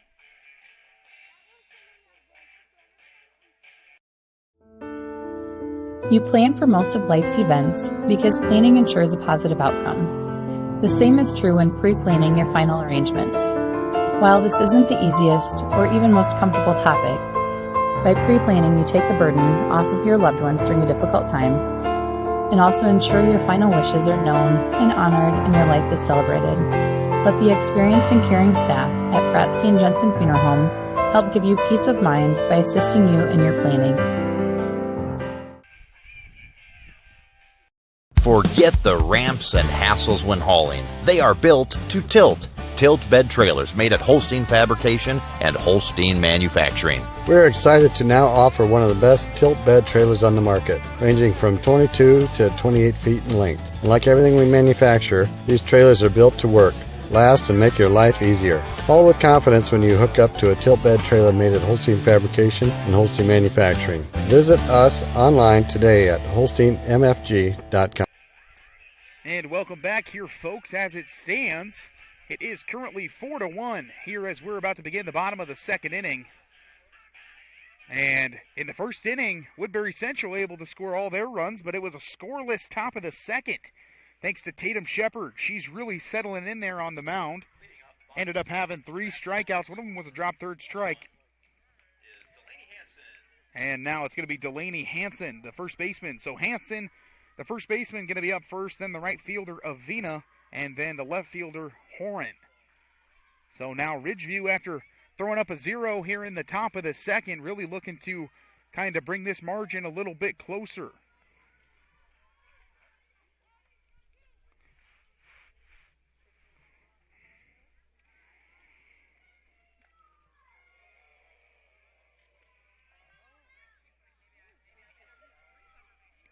You plan for most of life's events because planning ensures a positive outcome. The same is true when pre-planning your final arrangements. While this isn't the easiest or even most comfortable topic, by pre-planning you take the burden off of your loved ones during a difficult time and also ensure your final wishes are known and honored and your life is celebrated. Let the experienced and caring staff at Fratsky & Jensen Funeral Home help give you peace of mind by assisting you in your planning. Forget the ramps and hassles when hauling. They are built to tilt. Tilt bed trailers made at Holstein Fabrication and Holstein Manufacturing. We're excited to now offer one of the best tilt bed trailers on the market, ranging from 22 to 28 feet in length. And like everything we manufacture, these trailers are built to work, last, and make your life easier. Haul with confidence when you hook up to a tilt bed trailer made at Holstein Fabrication and Holstein Manufacturing. Visit us online today at holsteinmfg.com. And welcome back here, folks. As it stands, it is currently 4-1 here as we're about to begin the bottom of the second inning. And in the first inning, Woodbury Central able to score all their runs, but it was a scoreless top of the second. Thanks to Tatum Shepard. She's really settling in there on the mound. Ended up having 3 strikeouts. One of them was a drop third strike. And now it's going to be Delaney Hansen, the first baseman. So Hansen, the first baseman, going to be up first, then the right fielder, Avina, and then the left fielder, Horan. So now Ridgeview, after throwing up a 0 here in the top of the second, really looking to kind of bring this margin a little bit closer.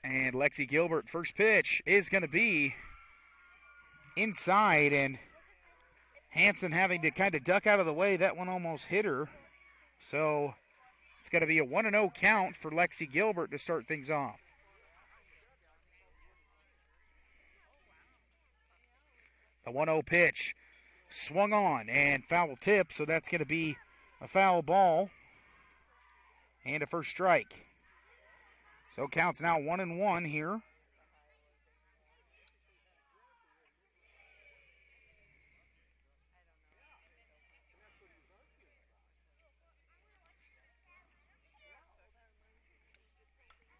And Lexi Gilbert, first pitch is going to be inside, and Hansen having to kind of duck out of the way. That one almost hit her. So it's going to be a 1-0 count for Lexi Gilbert to start things off. The 1-0 pitch swung on and foul tip, so that's going to be a foul ball and a first strike. So counts now 1-1 here.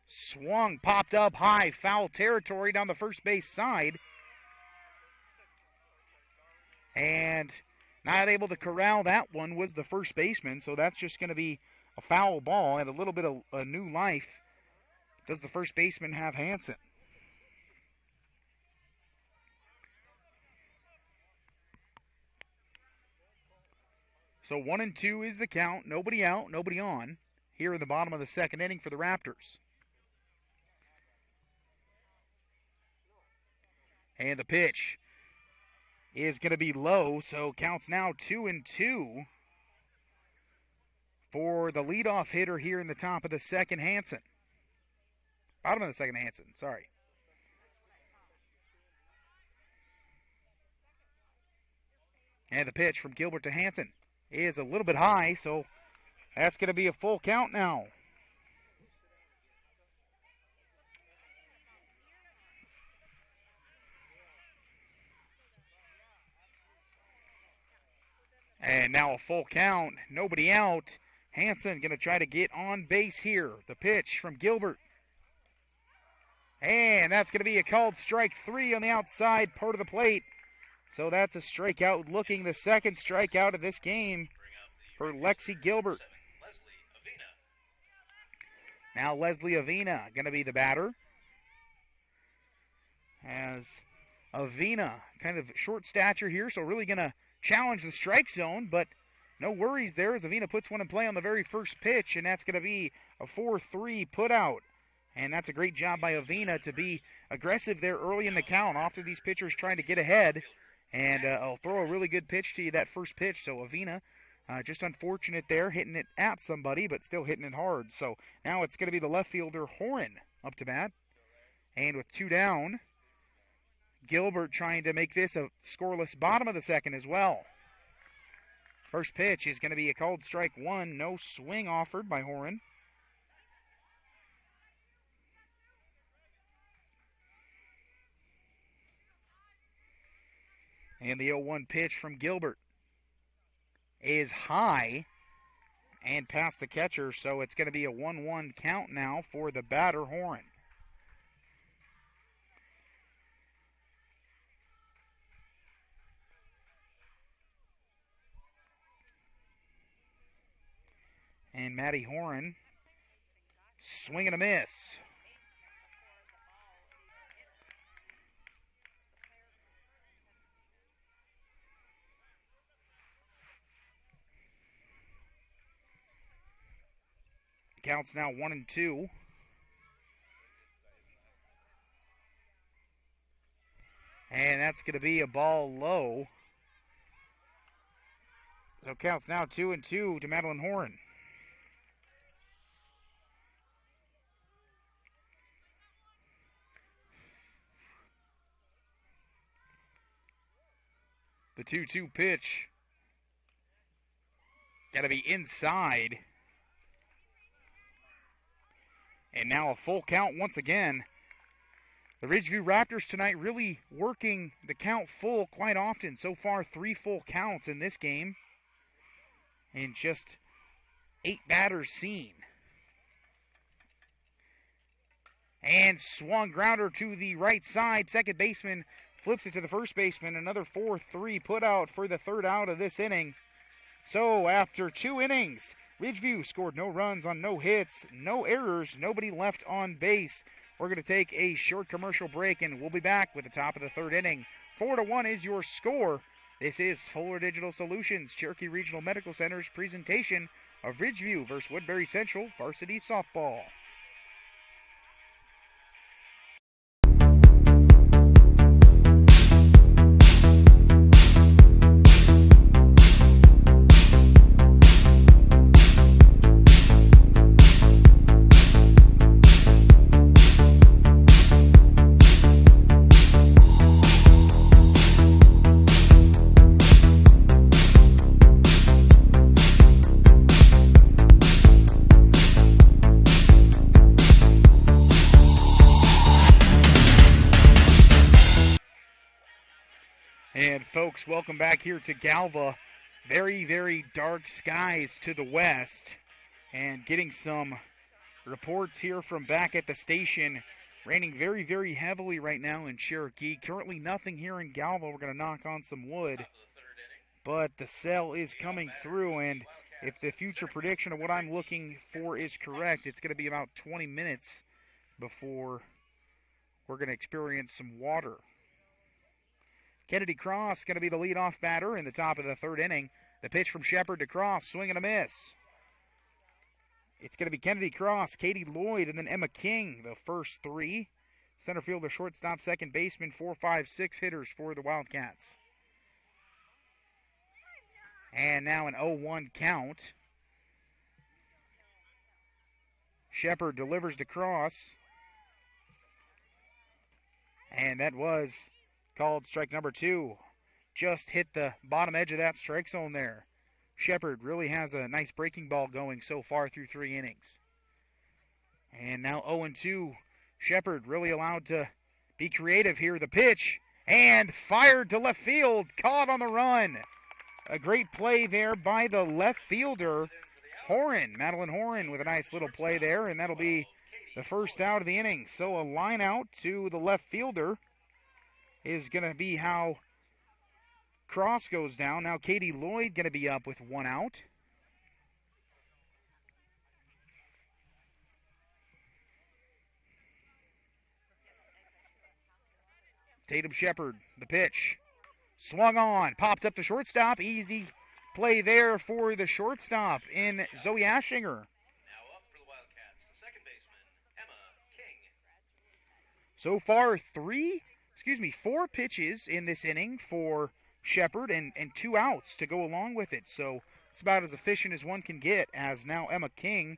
Swung, popped up high, foul territory down the first base side. And not able to corral that one was the first baseman, so that's just going to be a foul ball and a little bit of a new life. Does the first baseman have Hansen? So 1-2 is the count. Nobody out, nobody on here in the bottom of the second inning for the Raptors. And the pitch is going to be low, so counts now 2-2 for the leadoff hitter here in the top of the second, Hansen. Bottom of the second, Hansen, sorry. And the pitch from Gilbert to Hansen is a little bit high, so that's going to be a full count now. And now a full count, nobody out. Hansen going to try to get on base here. The pitch from Gilbert. And that's going to be a called strike 3 on the outside part of the plate. So that's a strikeout, looking the second strikeout of this game for Lexi Gilbert. Now Leslie Avina going to be the batter. As Avina, kind of short stature here, so really going to challenge the strike zone, but no worries there as Avina puts one in play on the very first pitch, and that's going to be a 4-3 put out. And that's a great job by Avina to be aggressive there early in the count. Often these pitchers trying to get ahead, and I'll throw a really good pitch to you that first pitch. So Avina, just unfortunate there, hitting it at somebody, but still hitting it hard. So now it's going to be the left fielder, Horan, up to bat. And with 2 down, Gilbert trying to make this a scoreless bottom of the second as well. First pitch is going to be a called strike 1. No swing offered by Horan. And the 0-1 pitch from Gilbert is high and past the catcher, so it's going to be a 1-1 count now for the batter, Horan. And Maddie Horan, swing and a miss. Counts now 1-2. And that's going to be a ball low. So counts now 2-2 to Madeline Horan. The 2-2 pitch. Got to be inside. And now a full count once again. The Ridgeview Raptors tonight really working the count full quite often. So far, 3 full counts in this game. And just 8 batters seen. And swung grounder to the right side. Second baseman flips it to the first baseman. Another 4-3 put out for the third out of this inning. So after 2 innings, Ridgeview scored no runs on no hits, no errors, nobody left on base. We're going to take a short commercial break, and we'll be back with the top of the third inning. 4-1 is your score. This is Fuller Digital Solutions, Cherokee Regional Medical Center's presentation of Ridgeview versus Woodbury Central Varsity Softball. And folks, welcome back here to Galva. Very, very dark skies to the west. And getting some reports here from back at the station. Raining very, very heavily right now in Cherokee. Currently nothing here in Galva. We're going to knock on some wood. But the cell is coming through, and if the future prediction of what I'm looking for is correct, it's going to be about 20 minutes before we're going to experience some water. Kennedy Cross going to be the leadoff batter in the top of the third inning. The pitch from Shepard to Cross, swing and a miss. It's going to be Kennedy Cross, Katie Lloyd, and then Emma King, the first 3. Center fielder, shortstop, second baseman, 4, 5, 6 hitters for the Wildcats. And now an 0-1 count. Shepard delivers to Cross. And that was called strike number 2. Just hit the bottom edge of that strike zone there. Shepard really has a nice breaking ball going so far through 3 innings. And now 0-2. Shepard really allowed to be creative here. The pitch, and fired to left field. Caught on the run. A great play there by the left fielder, Horan. Madeline Horan with a nice little play there, and that'll be the first out of the inning. So a line out to the left fielder is going to be how Cross goes down. Now Katie Lloyd going to be up with one out. Tatum Shepard, the pitch. Swung on, popped up to shortstop. Easy play there for the shortstop in Zoe Ashinger. So far, 4 pitches in this inning for Shepard and 2 outs to go along with it. So it's about as efficient as one can get, as now Emma King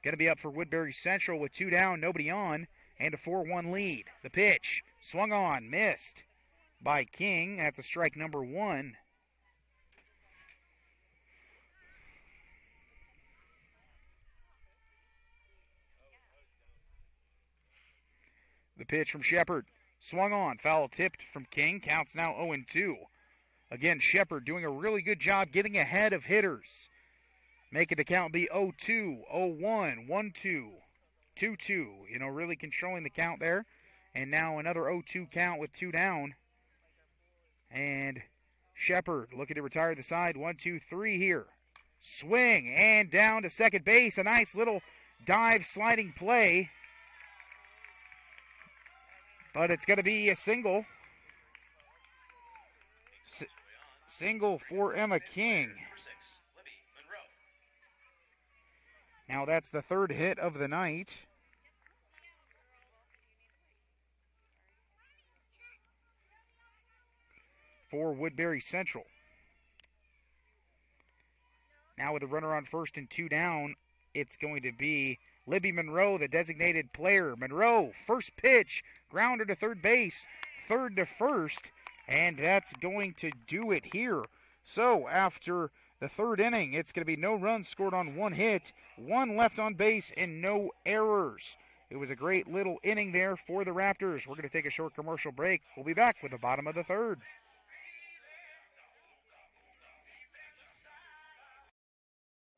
going to be up for Woodbury Central with 2 down, nobody on, and a 4-1 lead. The pitch, swung on, missed by King. That's a strike number 1. The pitch from Shepard, swung on, foul tipped from King. Counts now 0-2. Again, Shepard doing a really good job getting ahead of hitters. Making the count be 0-2, 0-1, 1-2, 2-2. Really controlling the count there. And now another 0-2 count with 2 down. And Shepard looking to retire the side. 1-2-3 here. Swing and down to second base. A nice little dive sliding play. But it's going to be a single. Single for Emma King. Now that's the 3rd hit of the night. For Woodbury Central. Now with a runner on first and 2 down, it's going to be Libby Monroe, the designated player. Monroe, first pitch, grounder to third base, third to first, and that's going to do it here. So after the 3rd inning, it's going to be no runs scored on 1 hit, 1 left on base, and no errors. It was a great little inning there for the Raptors. We're going to take a short commercial break. We'll be back with the bottom of the 3rd.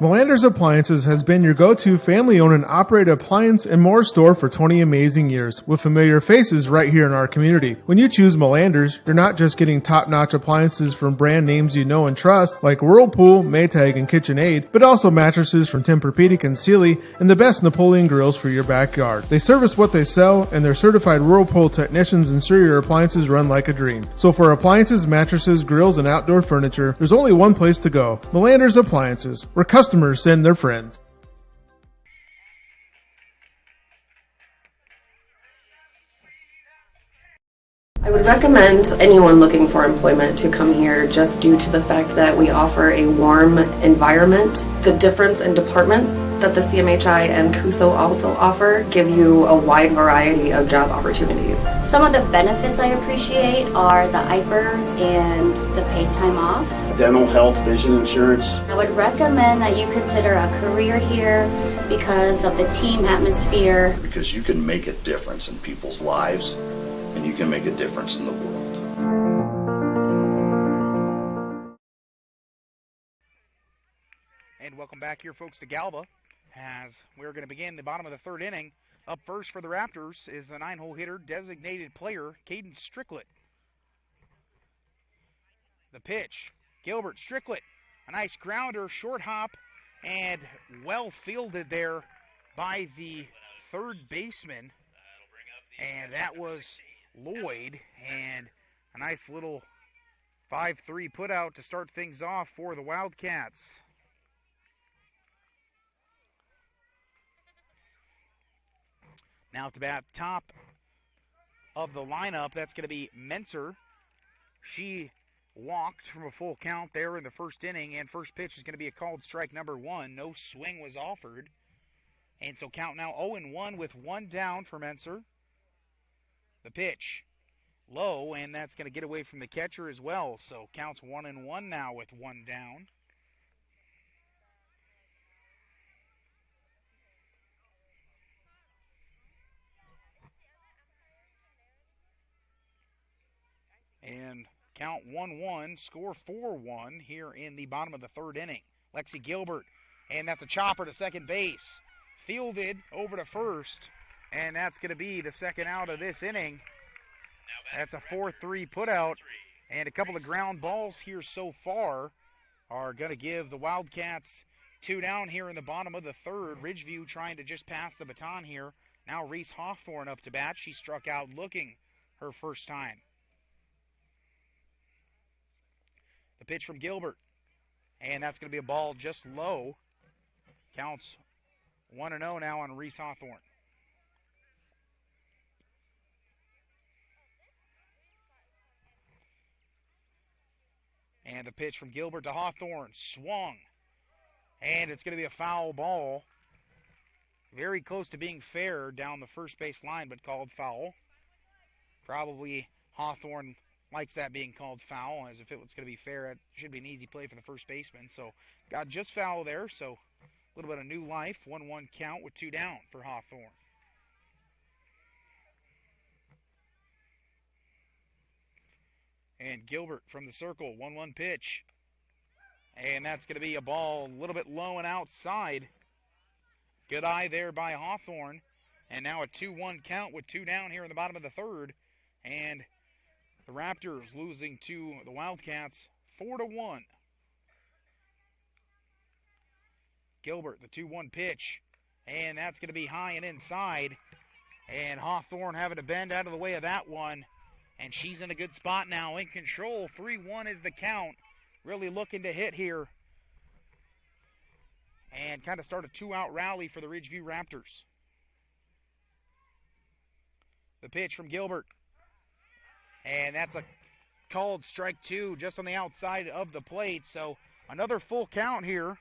Melanders Appliances has been your go-to family-owned and operated appliance and more store for 20 amazing years, with familiar faces right here in our community. When you choose Melanders, you're not just getting top-notch appliances from brand names you know and trust, like Whirlpool, Maytag, and KitchenAid, but also mattresses from Tempur-Pedic and Sealy, and the best Napoleon grills for your backyard. They service what they sell, and their certified Whirlpool technicians ensure your appliances run like a dream. So for appliances, mattresses, grills, and outdoor furniture, there's only one place to go: Melanders Appliances, where customers send their friends. I would recommend anyone looking for employment to come here just due to the fact that we offer a warm environment. The difference in departments that the CMHI and CUSO also offer give you a wide variety of job opportunities. Some of the benefits I appreciate are the IPERS and the paid time off. Dental, health, vision insurance. I would recommend that you consider a career here because of the team atmosphere. Because you can make a difference in people's lives, and you can make a difference in the world. And welcome back here, folks, to Galva, as we're going to begin the bottom of the 3rd inning. Up first for the Raptors is the 9-hole hitter, designated player, Caden Stricklet. The pitch, Gilbert Stricklet, a nice grounder, short hop, and well fielded there by the 3rd baseman. And that was Lloyd, and a nice little 5-3 put out to start things off for the Wildcats. Now to bat top of the lineup, that's going to be Menser. She walked from a full count there in the 1st inning, and first pitch is going to be a called strike number 1. No swing was offered. And so count now 0-1 with 1 down for Menser. The pitch, low, and that's going to get away from the catcher as well. So counts 1-1 now with 1 down. And count 1-1, score 4-1 here in the bottom of the 3rd inning. Lexi Gilbert, and that's a chopper to second base. Fielded over to first, And that's going to be the second out of this inning. That's a 4-3 putout. And a couple of ground balls here so far are going to give the Wildcats 2 down here in the bottom of the third. Ridgeview trying to just pass the baton here. Now Reese Hawthorne up to bat. She struck out looking her first time. The pitch from Gilbert. And that's going to be a ball just low. Counts 1-0 now on Reese Hawthorne. And the pitch from Gilbert to Hawthorne. Swung. And it's going to be a foul ball. Very close to being fair down the first base line, but called foul. Probably Hawthorne likes that being called foul, as if it was going to be fair, it should be an easy play for the first baseman. So got just foul there, so a little bit of new life. 1-1 count with 2 down for Hawthorne. And Gilbert from the circle, 1-1 pitch. And that's going to be a ball a little bit low and outside. Good eye there by Hawthorne. And now a 2-1 count with 2 down here in the bottom of the third. And the Raptors losing to the Wildcats 4-1. Gilbert, the 2-1 pitch. And that's going to be high and inside. And Hawthorne having to bend out of the way of that one. And she's in a good spot now, in control. 3-1 is the count. Really looking to hit here. And kind of start a 2-out rally for the Ridgeview Raptors. The pitch from Gilbert. And that's a called strike 2 just on the outside of the plate. So another full count here.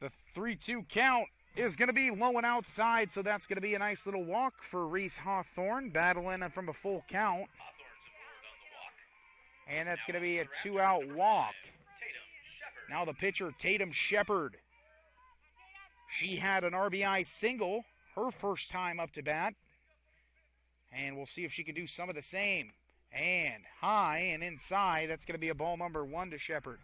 The 3-2 count is going to be low and outside, so that's going to be a nice little walk for Reese Hawthorne, battling from a full count. And that's going to be a 2-out walk. Now the pitcher, Tatum Shepard. She had an RBI single her first time up to bat. And we'll see if she can do some of the same. And high and inside, that's going to be a ball number 1 to Shepard.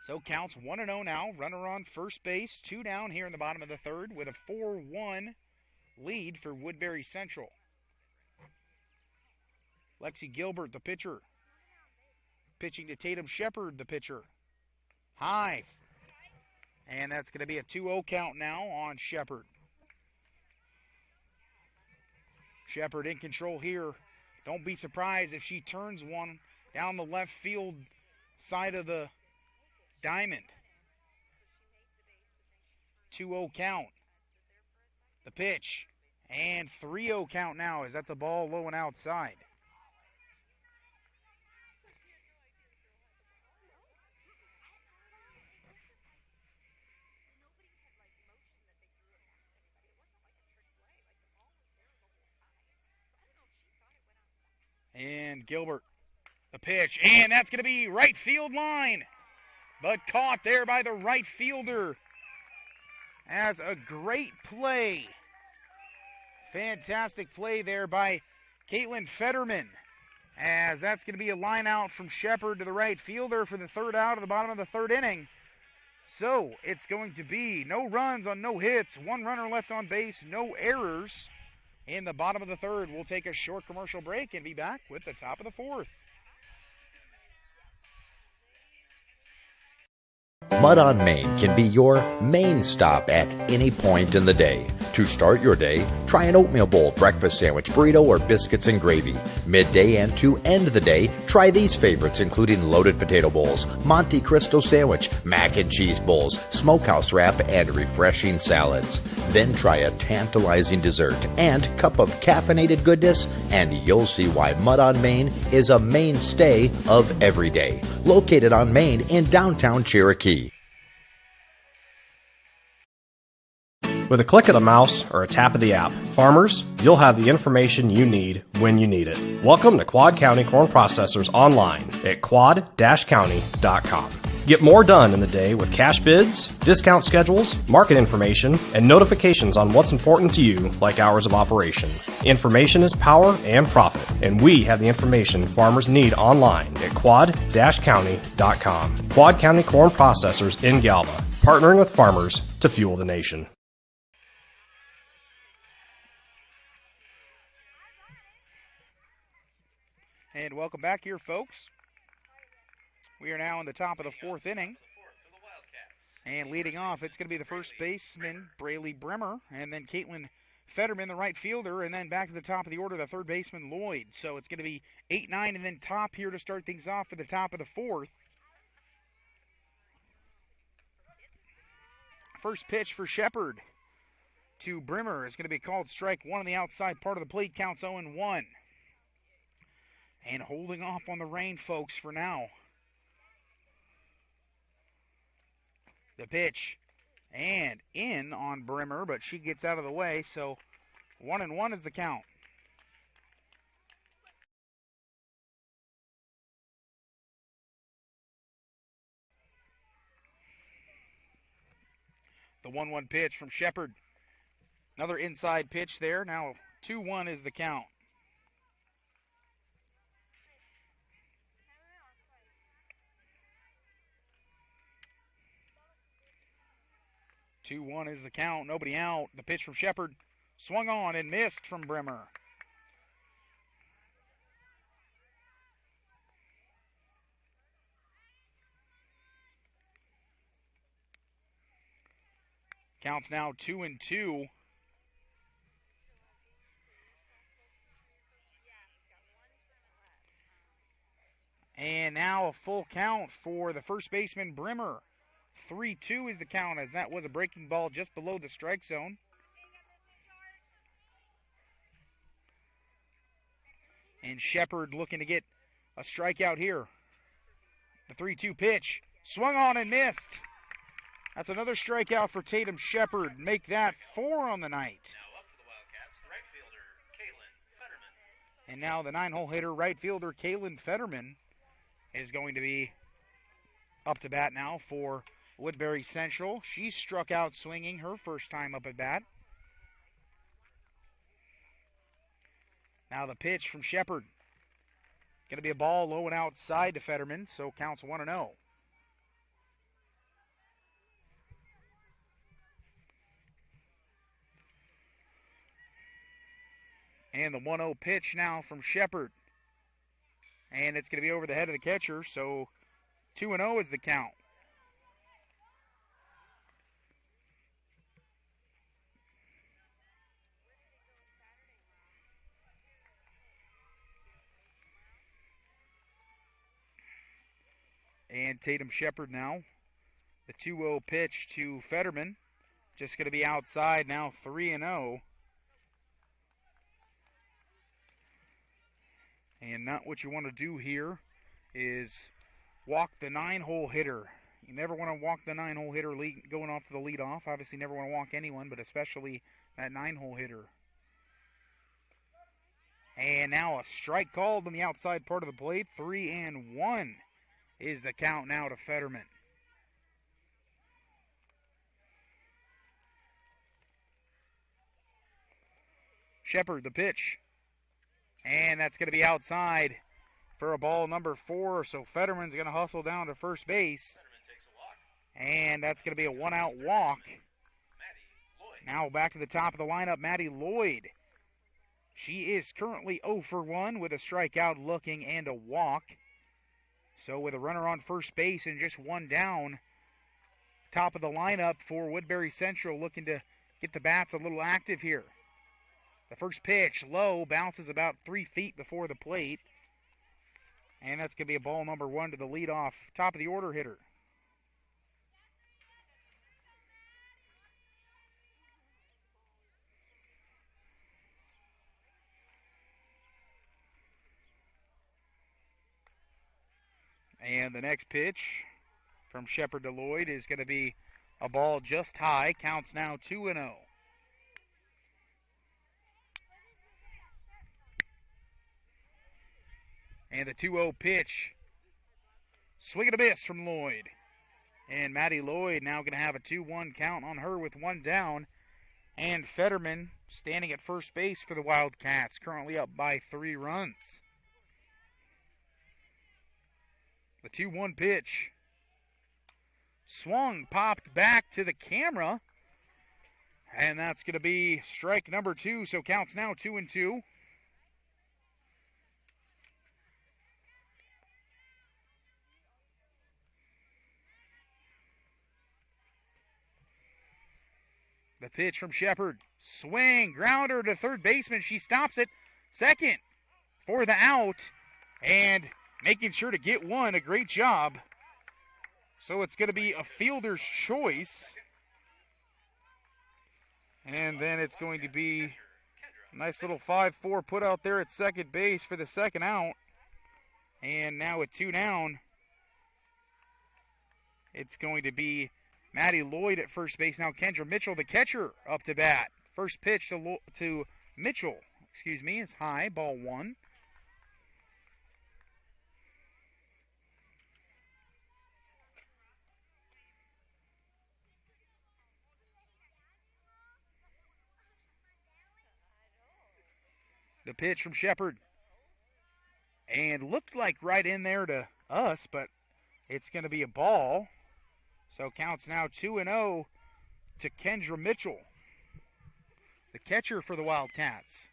So counts 1-0 now. Runner on first base. 2 down here in the bottom of the third with a 4-1 lead for Woodbury Central. Lexi Gilbert, the pitcher. Pitching to Tatum Shepard, the pitcher. High. And that's going to be a 2-0 count now on Shepard. Shepard in control here. Don't be surprised if she turns one down the left field side of the diamond. 2-0 count. The pitch. And 3-0 count now as that's a ball low and outside. And Gilbert, the pitch. And that's going to be right field line. But caught there by the right fielder as a great play. Fantastic play there by Caitlin Fetterman, as that's going to be a line out from Shepard to the right fielder for the third out of the bottom of the third inning. So it's going to be no runs on no hits, 1 runner left on base, no errors in the bottom of the third. We'll take a short commercial break and be back with the top of the fourth. Mud on Main can be your main stop at any point in the day. To start your day, try an oatmeal bowl, breakfast sandwich, burrito, or biscuits and gravy. Midday and to end the day, try these favorites including loaded potato bowls, Monte Cristo sandwich, mac and cheese bowls, smokehouse wrap, and refreshing salads. Then try a tantalizing dessert and cup of caffeinated goodness, and you'll see why Mud on Main is a mainstay of every day. Located on Main in downtown Cherokee. With a click of the mouse or a tap of the app, farmers, you'll have the information you need when you need it. Welcome to Quad County Corn Processors online at quad-county.com. Get more done in the day with cash bids, discount schedules, market information, and notifications on what's important to you, like hours of operation. Information is power and profit, and we have the information farmers need online at quad-county.com. Quad County Corn Processors in Galva, partnering with farmers to fuel the nation. And welcome back here, folks. We are now in the top of the fourth inning. And leading off, it's going to be the first baseman, Braley Bremer, and then Caitlin Fetterman, the right fielder, and then back to the top of the order, the third baseman, Lloyd. So it's going to be 8-9 and then top here to start things off for the top of the fourth. First pitch for Shepard to Bremer is going to be called strike one on the outside part of the plate, counts 0-1. And holding off on the rain, folks, for now. The pitch and in on Bremer, but she gets out of the way, so 1-1 is the count. The 1-1 pitch from Shepard. Another inside pitch there. Now 2-1 is the count. Two-one is the count. Nobody out. The pitch from Shepard swung on and missed from Bremer. Counts now 2-2. And now a full count for the first baseman, Bremer. 3-2 is the count, as that was a breaking ball just below the strike zone. And Shepard looking to get a strikeout here. The 3-2 pitch swung on and missed. That's another strikeout for Tatum Shepard. Make that 4 on the night. Now up for the Wildcats, the right fielder, Kaylin Fetterman. And now the 9-hole hitter, right fielder, Kaylin Fetterman, is going to be up to bat now for Woodbury Central. She struck out swinging her first time up at bat. Now the pitch from Shepard. Going to be a ball low and outside to Fetterman, so counts 1-0. And the 1-0 pitch now from Shepard. And it's going to be over the head of the catcher, so 2-0 is the count. And Tatum Shepard now. The 2-0 pitch to Fetterman. Just going to be outside now, 3-0. And not what you want to do here is walk the 9-hole hitter. You never want to walk the 9-hole hitter going off to the leadoff. Obviously never want to walk anyone, but especially that 9-hole hitter. And now a strike called on the outside part of the plate. 3-1 is the count now to Fetterman. Shepard, the pitch. And that's going to be outside for a ball number 4. So Fetterman's going to hustle down to first base. And that's going to be a 1-out walk. Now back to the top of the lineup, Maddie Lloyd. She is currently 0 for 1 with a strikeout looking and a walk. So with a runner on first base and just one down, top of the lineup for Woodbury Central, looking to get the bats a little active here. The first pitch, low, bounces about 3 feet before the plate. And that's going to be a ball number 1 to the leadoff, top of the order hitter. And the next pitch from Shepard to Lloyd is going to be a ball just high. Counts now 2-0. And the 2-0 pitch. Swing and a miss from Lloyd. And Maddie Lloyd now going to have a 2-1 count on her with one down. And Fetterman standing at first base for the Wildcats, currently up by 3 runs. The 2-1 pitch. Swung, popped back to the camera. And that's going to be strike number 2, so counts now 2-2. The pitch from Shepard. Swing, grounder to third baseman. She stops it. Second for the out. And making sure to get one. A great job. So it's going to be a fielder's choice. And then it's going to be a nice little 5-4 put out there at second base for the second out. And now with 2 down, it's going to be Maddie Lloyd at first base. Now Kendra Mitchell, the catcher, up to bat. First pitch to Mitchell, is high, ball 1. The pitch from Shepard. And looked like right in there to us, but it's going to be a ball. So counts now 2-0 to Kendra Mitchell, the catcher for the Wildcats.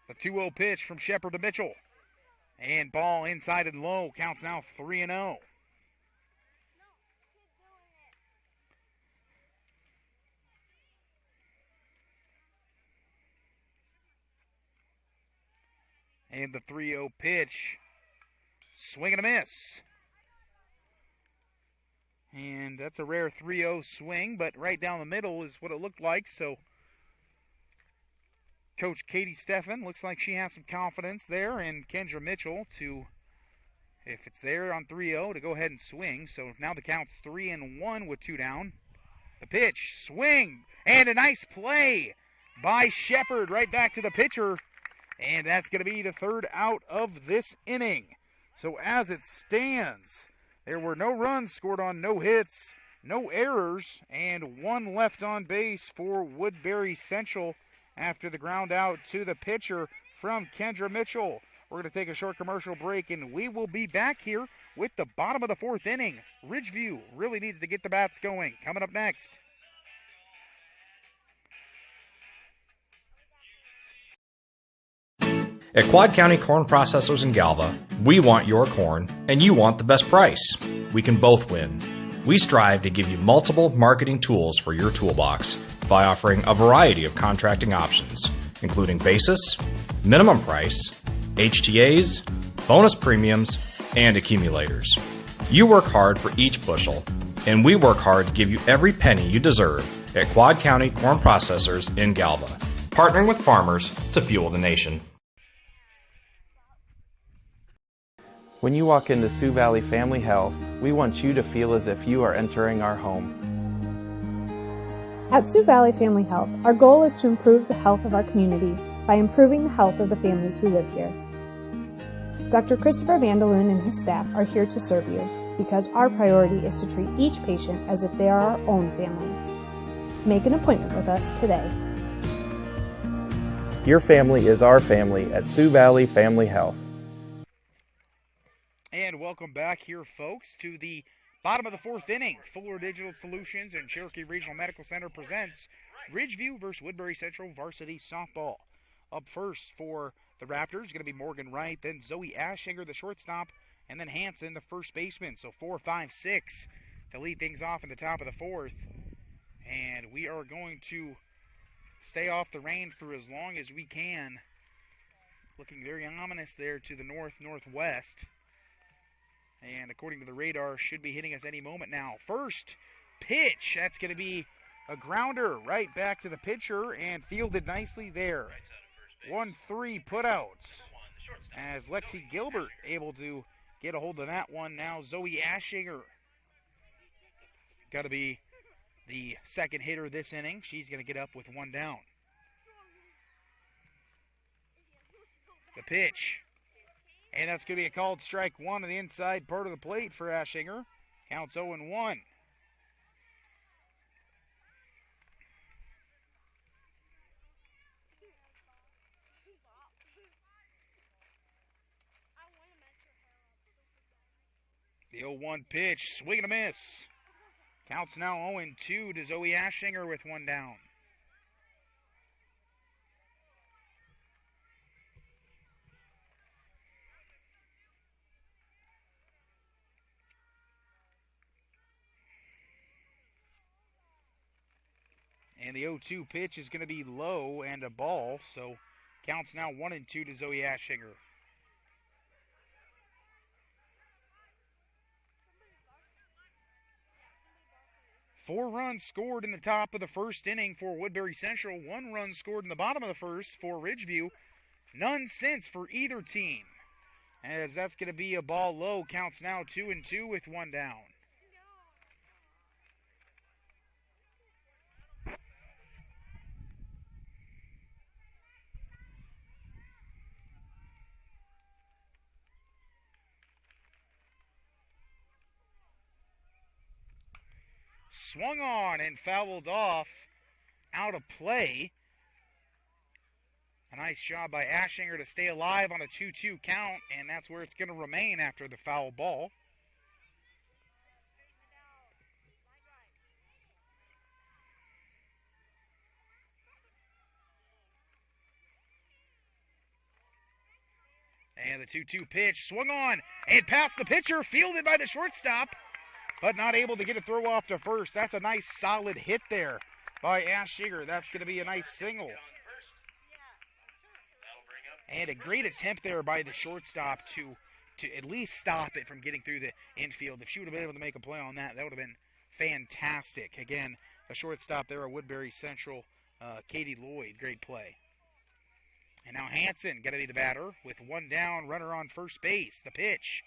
The 2-0 pitch from Shepard to Mitchell. And ball inside and low. Counts now 3-0. And the 3-0 pitch. Swing and a miss. And that's a rare 3-0 swing, but right down the middle is what it looked like. So Coach Katie Steffen looks like she has some confidence there in Kendra Mitchell to, if it's there on 3-0, to go ahead and swing. So now the count's 3-1 with 2 down. The pitch, swing, and a nice play by Shepard right back to the pitcher. And that's going to be the third out of this inning. So as it stands, there were no runs scored on, no hits, no errors, and 1 left on base for Woodbury Central after the ground out to the pitcher from Kendra Mitchell. We're going to take a short commercial break, and we will be back here with the bottom of the 4th inning. Ridgeview really needs to get the bats going. Coming up next. At Quad County Corn Processors in Galva, we want your corn and you want the best price. We can both win. We strive to give you multiple marketing tools for your toolbox by offering a variety of contracting options, including basis, minimum price, HTAs, bonus premiums, and accumulators. You work hard for each bushel, and we work hard to give you every penny you deserve at Quad County Corn Processors in Galva, partnering with farmers to fuel the nation. When you walk into Sioux Valley Family Health, we want you to feel as if you are entering our home. At Sioux Valley Family Health, our goal is to improve the health of our community by improving the health of the families who live here. Dr. Christopher Vandaloon and his staff are here to serve you because our priority is to treat each patient as if they are our own family. Make an appointment with us today. Your family is our family at Sioux Valley Family Health. And welcome back here, folks, to the bottom of the 4th inning. Fuller Digital Solutions and Cherokee Regional Medical Center presents Ridgeview versus Woodbury Central Varsity Softball. Up first for the Raptors, going to be Morgan Wright, then Zoe Ashinger, the shortstop, and then Hanson, the first baseman. So 4, 5, 6 to lead things off in the top of the 4th. And we are going to stay off the rain for as long as we can. Looking very ominous there to the north-northwest. And according to the radar, should be hitting us any moment now. First pitch, that's going to be a grounder right back to the pitcher and fielded nicely there. 1-3 put out as Lexi Gilbert able to get a hold of that one. Now Zoe Ashinger got to be the second hitter this inning. She's going to get up with 1 down. The pitch. And that's going to be a called strike one on the inside part of the plate for Ashinger. Counts 0-1. The 0-1 pitch, swing and a miss. Counts now 0-2 to Zoe Ashinger with one down. And the 0-2 pitch is going to be low and a ball, so counts now 1-2 to Zoe Ashinger. Four runs scored in the top of the first inning for Woodbury Central. 1 run scored in the bottom of the first for Ridgeview. None since for either team. As that's going to be a ball low. Counts now 2-2 with one down. Swung on and fouled off, out of play. A nice job by Ashinger to stay alive on a 2-2 count, and that's where it's going to remain after the foul ball. And the 2-2 pitch, swung on and past the pitcher, fielded by the shortstop, but not able to get a throw off to first. That's a nice solid hit there by Ashinger. That's going to be a nice single. And a great attempt there by the shortstop to at least stop it from getting through the infield. If she would have been able to make a play on that, that would have been fantastic. Again, a shortstop there at Woodbury Central, Katie Lloyd. Great play. And now Hanson going to be the batter with one down, runner on first base. The pitch.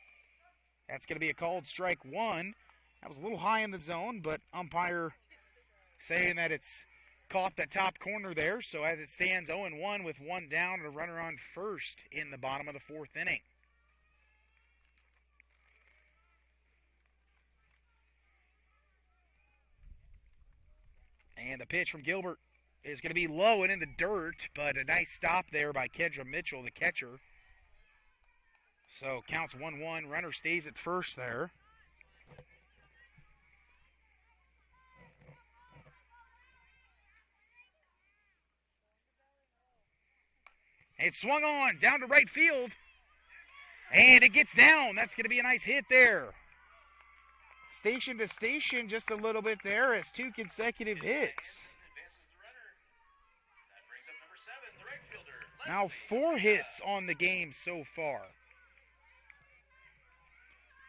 That's going to be a called strike one. That was a little high in the zone, but umpire saying that it's caught the top corner there. So as it stands 0-1 with one down and a runner on first in the bottom of the fourth inning. And the pitch from Gilbert is going to be low and in the dirt, but a nice stop there by Kendra Mitchell, the catcher. So counts 1-1, runner stays at first there. It swung on, down to right field, and it gets down. That's going to be a nice hit there. Station to station just a little bit there as 2 consecutive hits. Now 4 hits on the game so far.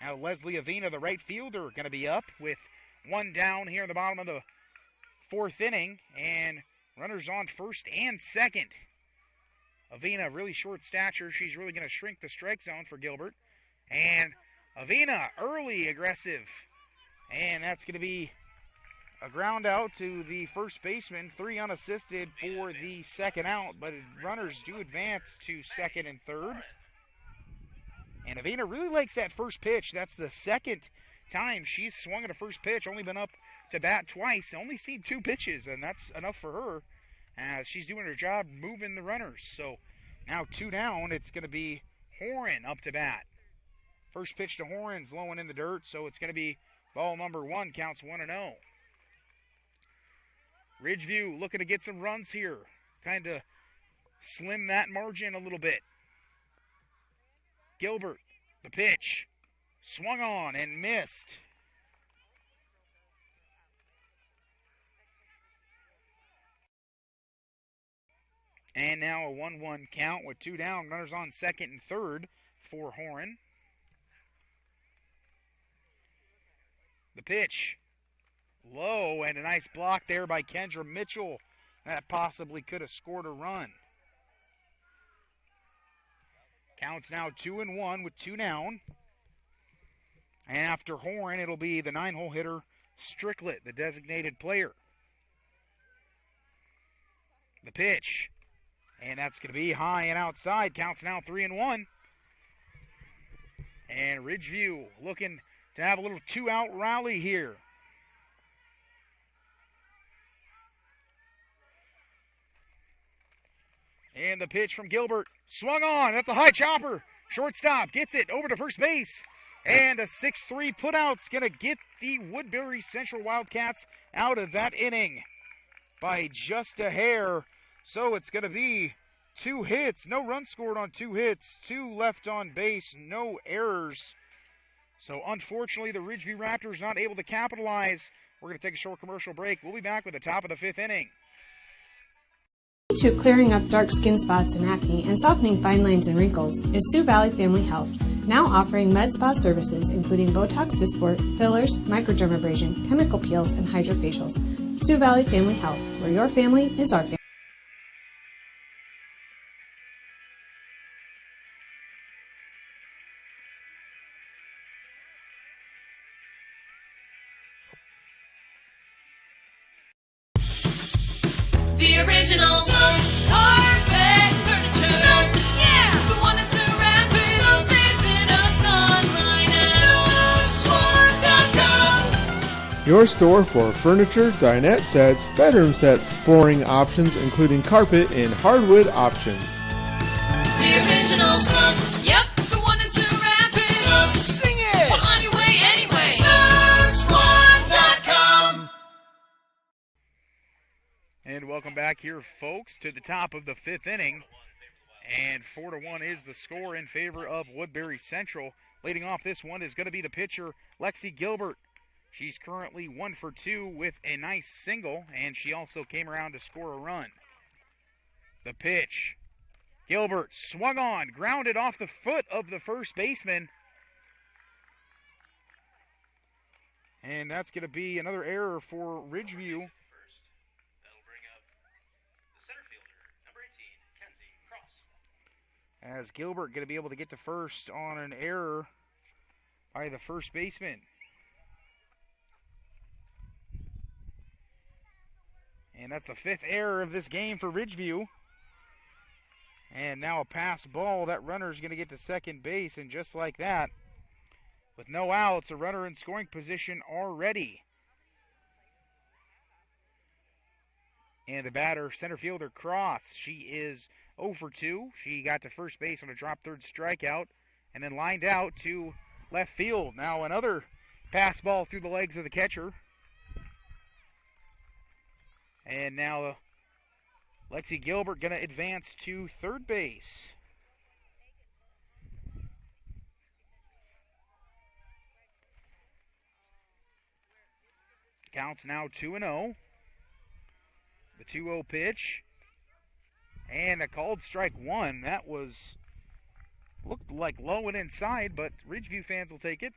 Now Leslie Avina, the right fielder, going to be up with one down here in the bottom of the fourth inning. And runners on first and second. Avina, really short stature. She's really going to shrink the strike zone for Gilbert. And Avina, early aggressive. And that's going to be a ground out to the first baseman. 3 unassisted for the second out. But runners do advance to second and third. And Avina really likes that first pitch. That's the second time she's swung at a first pitch. Only been up to bat twice. Only seen 2 pitches, and that's enough for her. She's doing her job moving the runners. So now 2 down. It's going to be Horan up to bat. First pitch to Horan's low and in the dirt, so it's going to be ball number 1. Counts 1-0. Ridgeview looking to get some runs here. Kind of slim that margin a little bit. Gilbert, the pitch, swung on and missed. And now a 1-1 count with 2 down. Runners on second and third for Horan. The pitch, low, and a nice block there by Kendra Mitchell. That possibly could have scored a run. Counts now 2-1 with 2 down. And after Horan, it'll be the 9-hole hitter, Stricklet, the designated player. The pitch. And that's going to be high and outside. Counts now 3-1. And Ridgeview looking to have a little two-out rally here. And the pitch from Gilbert. Swung on. That's a high chopper. Shortstop gets it over to first base. And a 6-3 putout's going to get the Woodbury Central Wildcats out of that inning by just a hair. So it's going to be 2 hits. No runs scored on 2 hits. 2 left on base. No errors. So unfortunately, the Ridgeview Raptors not able to capitalize. We're going to take a short commercial break. We'll be back with the top of the 5th inning. To clearing up dark skin spots and acne and softening fine lines and wrinkles is Sioux Valley Family Health, now offering med spa services including Botox Dysport, fillers, microdermabrasion, chemical peels, and hydrofacials. Sioux Valley Family Health, where your family is our family. The original Smokes Carpet Furniture. Smokes, yeah! The one that's surrounded. Smokes is in us online at smokesone.com. Your store for furniture, dinette sets, bedroom sets, flooring options, including carpet and hardwood options. The original Smokes. Yep, the one that's surrounded. Smokes, sing it! Well, on your way anyway. Smokesone.com. And welcome back here, folks, to the top of the 5th inning. And 4-1 is the score in favor of Woodbury Central. Leading off this one is going to be the pitcher, Lexi Gilbert. She's currently 1 for 2 with a nice single, and she also came around to score a run. The pitch. Gilbert swung on, grounded off the foot of the first baseman. And that's going to be another error for Ridgeview. As Gilbert going to be able to get to first on an error by the first baseman. And that's the 5th error of this game for Ridgeview. And now a pass ball. That runner's going to get to second base, and just like that, with no outs, a runner in scoring position already. And the batter, center fielder Cross, she is 0 for 2. She got to first base on a drop third strikeout and then lined out to left field. Now another pass ball through the legs of the catcher. And now Lexi Gilbert going to advance to third base. Counts now 2-0. The 2-0 pitch. And a called strike 1. That looked like low and inside, but Ridgeview fans will take it.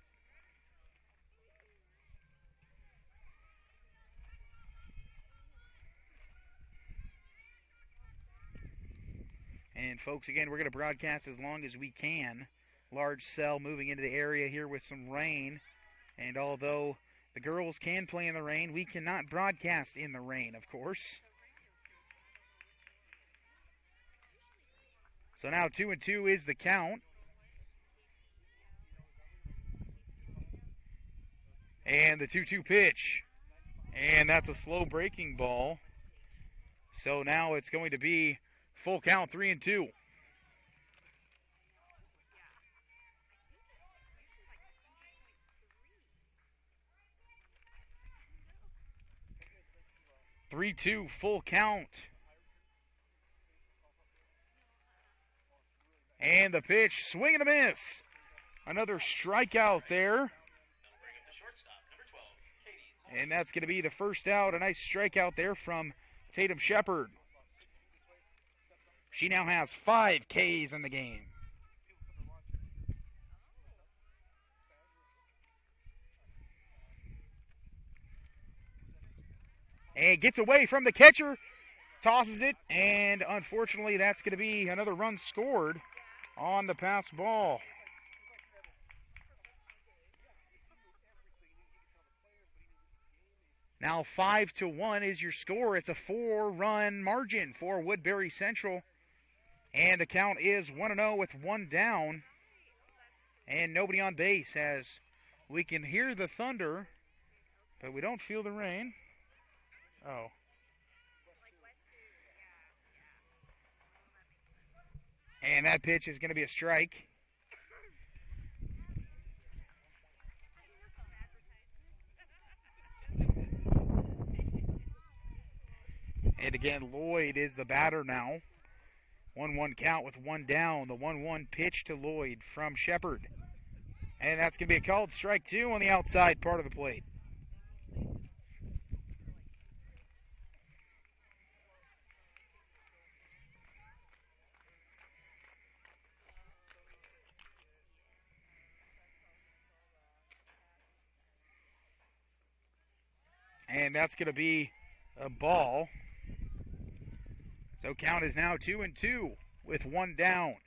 And folks, again, we're going to broadcast as long as we can. Large cell moving into the area here with some rain. And although the girls can play in the rain, we cannot broadcast in the rain, of course. So now 2-2 is the count. And the 2-2 pitch. And that's a slow breaking ball. So now it's going to be full count, 3-2. Three-two, full count. And the pitch, swing and a miss. Another strikeout there. And that's going to be the first out. A nice strikeout there from Tatum Shepard. She now has 5 Ks in the game. And gets away from the catcher, tosses it, and unfortunately that's going to be another run scored on the pass ball. Now 5-1 is your score. It's a 4-run margin for Woodbury Central. And the count is 1-0 with one down. And nobody on base, as we can hear the thunder, but we don't feel the rain. Oh. And that pitch is going to be a strike. And again, Lloyd is the batter now. 1-1 count with one down. The 1-1 pitch to Lloyd from Shepard. And that's going to be a called strike two on the outside part of the plate. And that's going to be a ball. So count is now 2-2 with one down.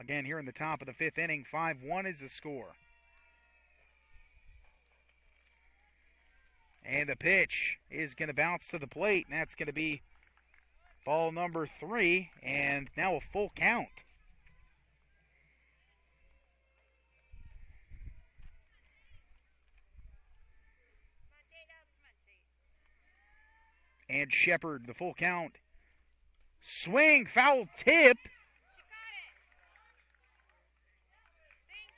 Again, here in the top of the fifth inning, 5-1 is the score. And the pitch is going to bounce to the plate, and that's going to be ball number 3, and now a full count. And Shepard, the full count. Swing, foul tip.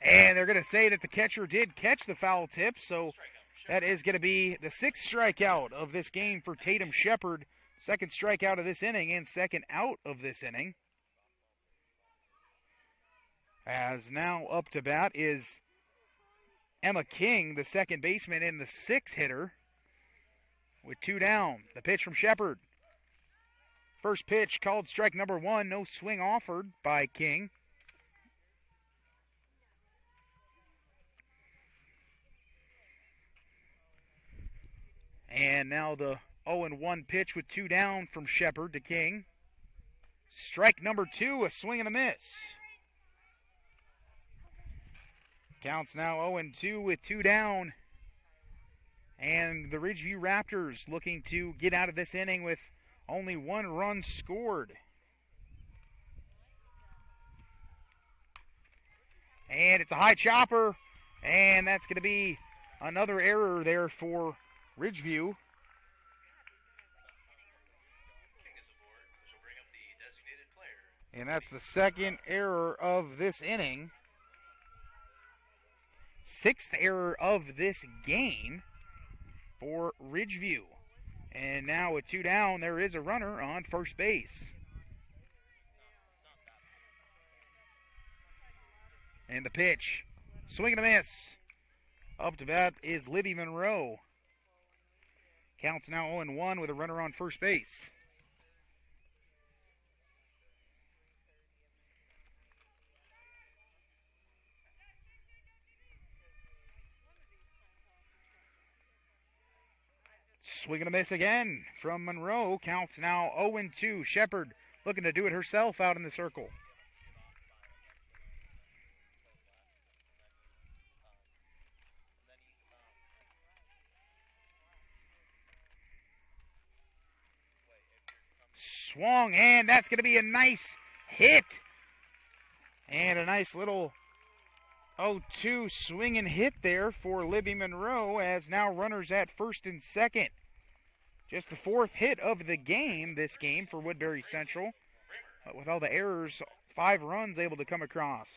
And they're going to say that the catcher did catch the foul tip, so that is going to be the 6th strikeout of this game for Tatum Shepard. 2nd strikeout of this inning and 2nd out of this inning. As now up to bat is Emma King, the 2nd baseman and the 6th hitter, with 2 down. The pitch from Shepard. First pitch called strike number 1. No swing offered by King. And now the 0-1 pitch with 2 down from Shepard to King. Strike number 2, a swing and a miss. Counts now 0-2 with 2 down. And the Ridgeview Raptors looking to get out of this inning with only 1 run scored. And it's a high chopper. And that's going to be another error there for Ridgeview. And that's the 2nd error of this inning. 6th error of this game for Ridgeview. And now with 2 down, there is a runner on first base. And the pitch. Swing and a miss. Up to bat is Libby Monroe. Counts now 0-1 with a runner on first base. Swing and a miss again from Monroe. Counts now 0-2. Shepard looking to do it herself out in the circle. Swung, and that's going to be a nice hit. And a nice little 0-2 swing and hit there for Libby Monroe, as now runners at first and second. Just the 4th hit of the game, this game for Woodbury Central. But with all the errors, 5 runs able to come across.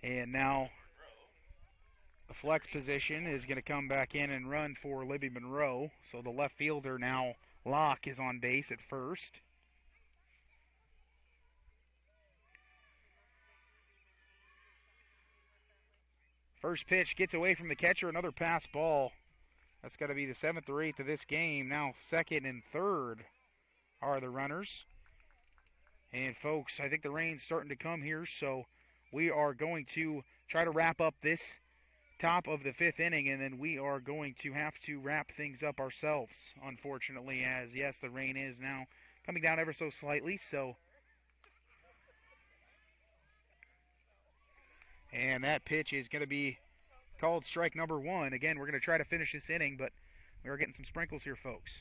And now the flex position is going to come back in and run for Libby Monroe. So the left fielder now, Locke, is on base at first. First pitch gets away from the catcher, another pass ball. That's got to be the 7th or 8th of this game. Now 2nd and 3rd are the runners. And folks, I think the rain's starting to come here, so we are going to try to wrap up this top of the 5th inning, and then we are going to have to wrap things up ourselves, unfortunately, as yes, the rain is now coming down ever so slightly, so. And that pitch is going to be called strike number 1. Again, we're going to try to finish this inning, but we are getting some sprinkles here, folks.